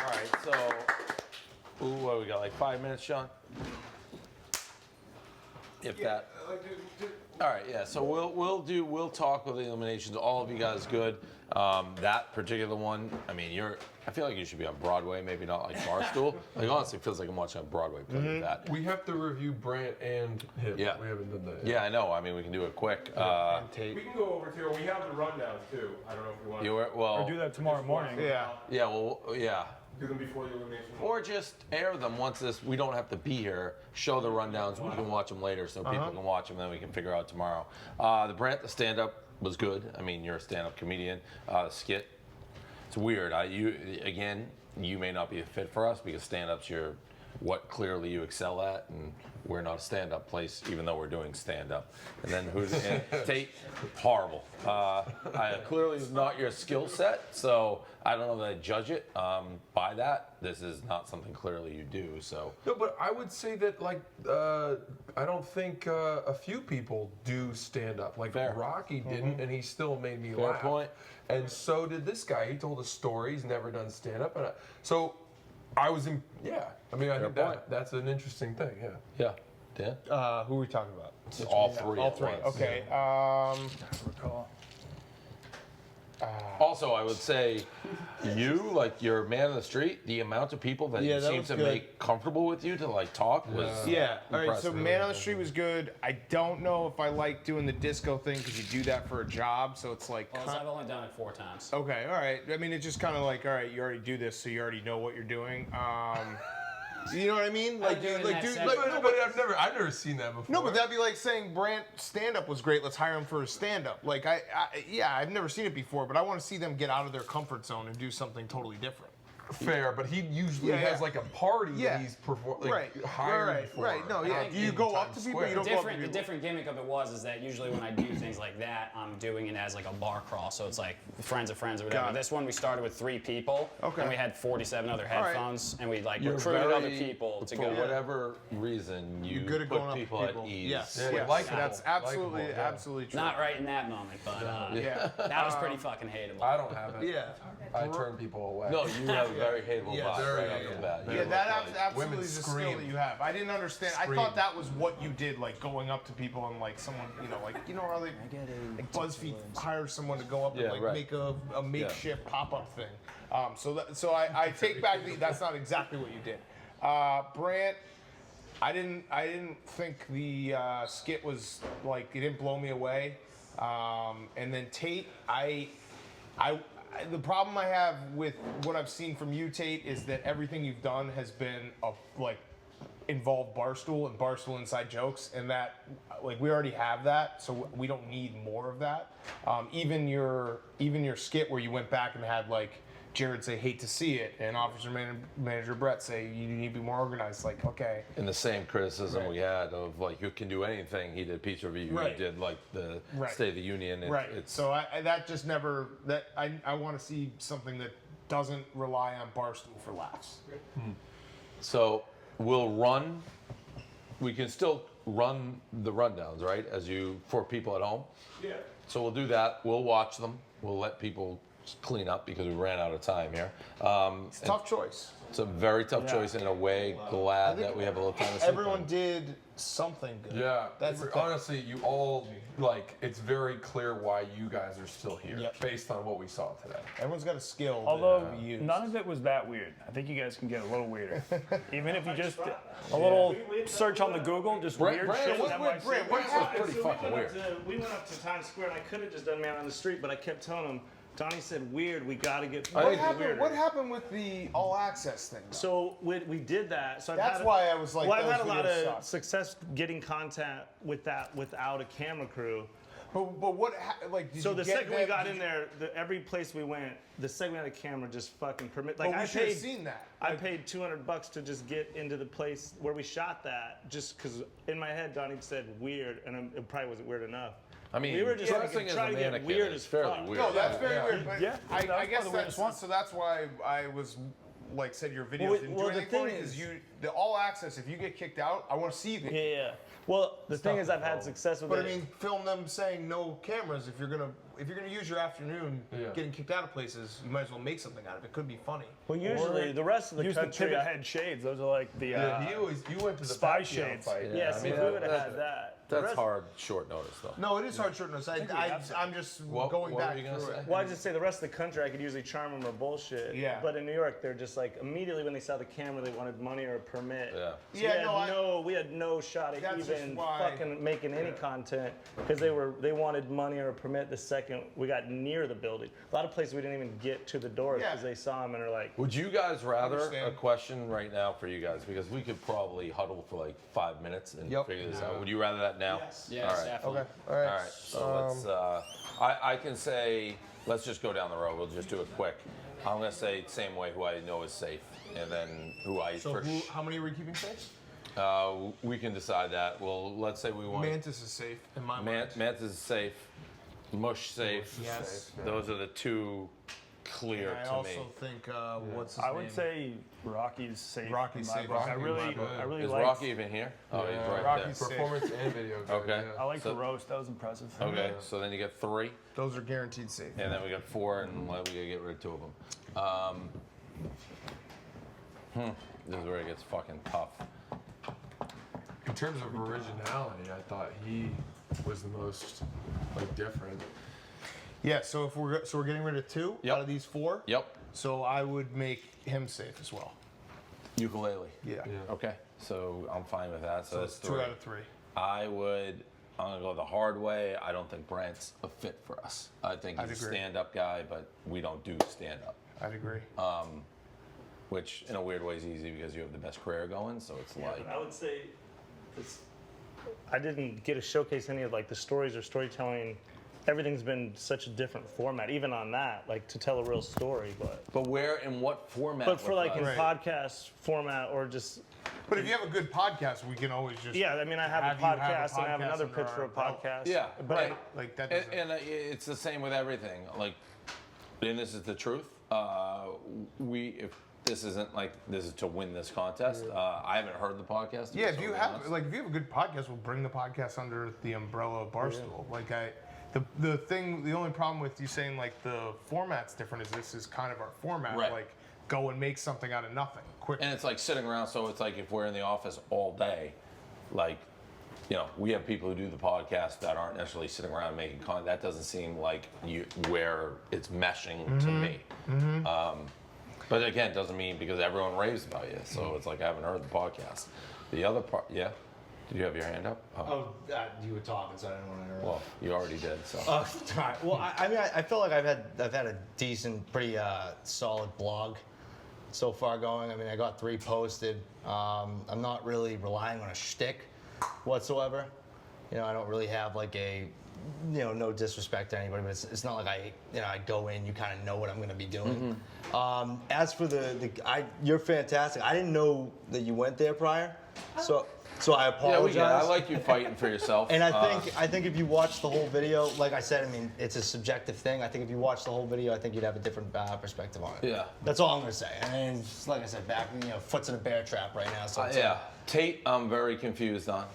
right, so, what we got, like 5 minutes, Sean? If that. All right, yeah. So we'll talk with the eliminations. All of you guys good. That particular one, I mean, I feel like you should be on Broadway, maybe not like Barstool. Like honestly, it feels like I'm watching a Broadway play with that. We have to review Brant and him. Yeah. We haven't done that yet. Yeah, I know. I mean, we can do it quick. Tate. We can go over to, we have the rundown too. I don't know if we want Or do that tomorrow morning. Yeah. Yeah. Well. Yeah. do them before the elimination. Or just air them once we don't have to be here. Show the rundowns. We can watch them later, so people can watch them. Then we can figure out tomorrow. The Brant, the stand-up was good. I mean, you're a stand-up comedian. Skit. It's weird. You may not be a fit for us because stand-up's what clearly you excel at, and we're not a stand-up place, even though we're doing stand-up. And then Tate, horrible. Clearly is not your skill set, so I don't know that I judge it by that. This is not something clearly you do, so. No, but I would say that, I don't think a few people do stand-up. Like, Fair. Rocky didn't, and he still made me Fair laugh. point. And so did this guy. He told a story. He's never done stand-up. And so I was in, yeah. I mean, I think that's an interesting thing, yeah. Yeah. Dan? Who are we talking about? All three. All at three. once. Okay. Also, I would say you're a man of the street. The amount of people that you that seem was to good. make comfortable with you to talk was Yeah. All right. impressive. So Man on the Street was good. I don't know if I like doing the disco thing because you do that for a job. So it's like. Well, I've only done it 4 times. Okay. All right. I mean, it's just kind of like, all right, you already do this, so you already know what you're doing. You know what I mean? I've never seen that before. No, but that'd be like saying Brant stand-up was great. Let's hire him for his stand-up. Like I've never seen it before, but I want to see them get out of their comfort zone and do something totally different. fair, but he usually has like a party that he's hired for. Right. No, yeah. Do you go up to people? You don't go up to people. The different gimmick of it is that usually when I do things like that, I'm doing it as like a bar crawl. So it's like friends of friends or whatever. This one we started with 3 people, and we had 47 other headphones, and we like recruited other people to go. For whatever reason, you good at put going up to people at people. ease. Yes. That's absolutely true. Not right in that moment, but that was pretty fucking hateable. I don't have it. Yeah. I turn people away. No, you have a very hateable vibe right off the bat. Yeah, that absolutely is a skill that you have. I didn't understand. I thought that was what you did, like going up to people and like someone, how they like BuzzFeed hires someone to go up and like make a makeshift pop-up thing. So I take back that's not exactly what you did. Brant, I didn't think the skit was like, it didn't blow me away. And then Tate, the problem I have with what I've seen from you, Tate, is that everything you've done has been involved Barstool and Barstool inside jokes, and that like we already have that, so we don't need more of that. Even your skit where you went back and had like Jared say hate to see it, and officer manager Brett say you need to be more organized. Like, okay. And the same criticism we had of like you can do anything. He did pizza review. He did like the State of the Union. So that just never. I want to see something that doesn't rely on Barstool for laughs. So we'll run. We can still run the rundowns, right? For people at home. Yeah. So we'll do that. We'll watch them. We'll let people clean up because we ran out of time here. It's a tough choice. It's a very tough choice in a way. Glad that we have a little time to sleep. Everyone did something good. Yeah, that's honestly, you all it's very clear why you guys are still here based on what we saw today. Everyone's got a skill. Although none of it was that weird. I think you guys can get a little weirder. Even if you just a little search on the Google, just weird shit. What Pretty fucking weird. We went up to Times Square, and I could have just done Man on the Street, but I kept telling him, Donnie said weird, we got to get weirder. What happened with the all access thing? So we did that. So that's why I was like, well, I've had a lot of success getting content with that without a camera crew. But what, so the second we got in there, every place we went, the second we had a camera just fucking permit. Like I should have seen that. I paid $200 to just get into the place where we shot that, just because in my head Donnie said weird, and it probably wasn't weird enough. I mean, we were just trying to get weird as fairly fuck. weird. No, that's very weird. But yeah, I guess so that's why I was like said your videos didn't do anything for me, because the all access, if you get kicked out, I want to see you. Yeah. Well, the thing is, I've had success with it. But I mean, film them saying no cameras. If you're gonna use your afternoon getting kicked out of places, you might as well make something out of it. It could be funny. Well, usually the rest of the use country. the pivot head shades. Those are like the. You went to the spy shades. Fight. Yeah, see, if we would have had that. That's hard short notice, though. No, it is hard short notice. I'm just going back through it. Well, I just say the rest of the country, I could usually charm them or bullshit. Yeah. But in New York, they're just like, immediately when they saw the camera, they wanted money or a permit. Yeah. So we had no shot at even fucking making any content, because they wanted money or a permit the second we got near the building. A lot of places we didn't even get to the doors because they saw them and are like. Would you guys rather, a question right now for you guys, because we could probably huddle for like 5 minutes and figure this out. Would you rather that now? Yes, all right. definitely. Okay. All right. So let's. I can say, let's just go down the road. We'll just do it quick. I'm gonna say same way who I know is safe, and then who I. How many are we keeping safe? We can decide that. Well, let's say we want. Mantis is safe in my mind. Mantis is safe. Mush safe. Yes. Those are the two clear to me. I also think what's his I name? would say Rocky's safe. Rocky's safe. I really is like. Rocky even here? Oh, he's right Rocky's there. Performance and video. Okay. I like the roast. That was impressive. Okay, so then you get 3. Those are guaranteed safe. And then we got 4, and we gotta get rid of 2 of them. This is where it gets fucking tough. In terms of originality, I thought he was the most different. Yeah. So if we're getting rid of 2 out of these 4. Yep. So I would make him safe as well. Ukulele. Yeah. Okay. So I'm fine with that. So that's 2 out of 3. I'm gonna go the hard way. I don't think Brant's a fit for us. I think he's a stand-up guy, but we don't do stand-up. I'd agree. Which in a weird way is easy because you have the best career going. So it's like. I would say, I didn't get to showcase any of like the stories or storytelling everything's been such a different format, even on that, like to tell a real story. But where and what format? But for like in Right. podcast format or just. But if you have a good podcast, we can always just. Yeah, I mean, I have a you podcast and I have podcast another under pitch our for a belt. podcast. Yeah, but right. Like that. And it's the same with everything. Like, and this is the truth. If this isn't like this is to win this contest. I haven't heard the podcast. to be Yeah, if totally you have honest. if you have a good podcast, we'll bring the podcast under the umbrella of Barstool. The only problem with you saying like the format's different is this is kind of our format. Right. Like go and make something out of nothing quick. And it's like sitting around. So it's like if we're in the office all day, like, you know, we have people who do the podcast that aren't necessarily sitting around making content. That doesn't seem like where it's meshing to me. But again, it doesn't mean because everyone raves about you. So it's like I haven't heard the podcast. The other part, yeah. Did you have your hand up? You were talking, so I didn't want to interrupt. Well, you already did. So. All right. Well, I mean, I feel like I've had a decent, pretty solid blog so far going. I mean, I got 3 posted. I'm not really relying on a shtick whatsoever. You know, I don't really have like a, you know, no disrespect to anybody, but it's not like I go in, you kind of know what I'm going to be doing. As for you're fantastic. I didn't know that you went there prior, so I apologize. Yeah, I like you fighting for yourself. And I think if you watch the whole video, like I said, I mean, it's a subjective thing. I think if you watch the whole video, I think you'd have a different perspective on it. Yeah. That's all I'm gonna say. I mean, just like I said, foot's in a bear trap right now. So yeah. Tate, I'm very confused on.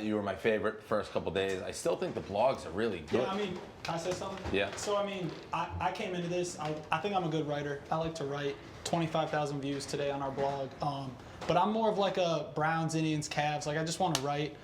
You were my favorite first couple days. I still think the blogs are really good. Yeah, I mean, can I say something? Yeah. So, I mean, I came into this, I think I'm a good writer. I like to write. 25,000 views today on our blog. But I'm more of like a Browns, Indians, Cavs. Like, I just want to write.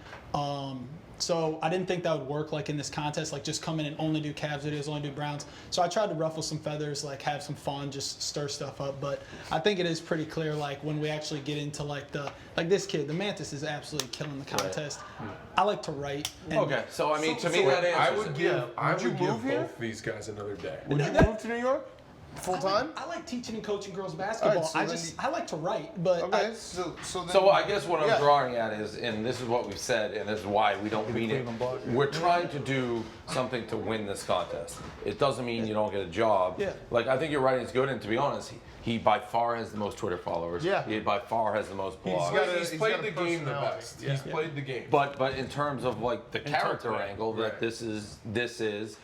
So I didn't think that would work like in this contest, like just come in and only do Cavs videos, only do Browns. So I tried to ruffle some feathers, like have some fun, just stir stuff up. But I think it is pretty clear, like when we actually get into like this kid, the Mantis is absolutely killing the contest. Right. I like to write. Okay, so I mean, to me that answers I would give, I Would you would give move here? both these guys another day. Would you move to New York full time? I like teaching and coaching girls basketball. All right, so I like to write, but okay. So I guess what I'm drawing at is, and this is what we've said, and this is why we don't mean it. We're trying to do something to win this contest. It doesn't mean you don't get a job. Yeah. Like, I think your writing's good, and to be honest, he by far has the most Twitter followers. Yeah. He by far has the most blogs. He's played the game the best. Yeah. He's played the game. But in terms of like the character angle, that Right. this is,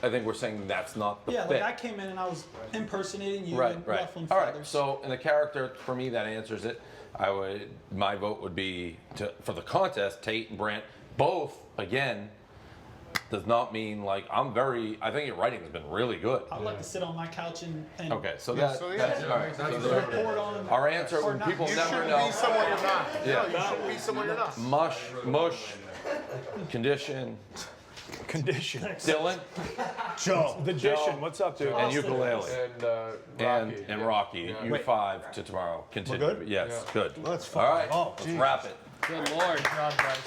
I think we're saying that's not the yeah, fit. like I came in and I was impersonating you Right, and right. ruffling All feathers. right. So in the character, for me, that answers it. My vote would be for the contest. Tate and Brant, both again, does not mean like I think your writing has been really good. I'd like to sit on my couch and Okay, so yeah, that's all right. So there- report on our answer or when not. people You never shouldn't know. be someone you're not. Yeah. No, you shouldn't be someone you're not. Mush, condition. Dylan, Joe. The Dishin, what's up, dude? and ukulele. And Rocky. And U5 to tomorrow. Continue. We're good? Yes, good. Let's All right, oh, let's wrap it. Good Lord. God, guys.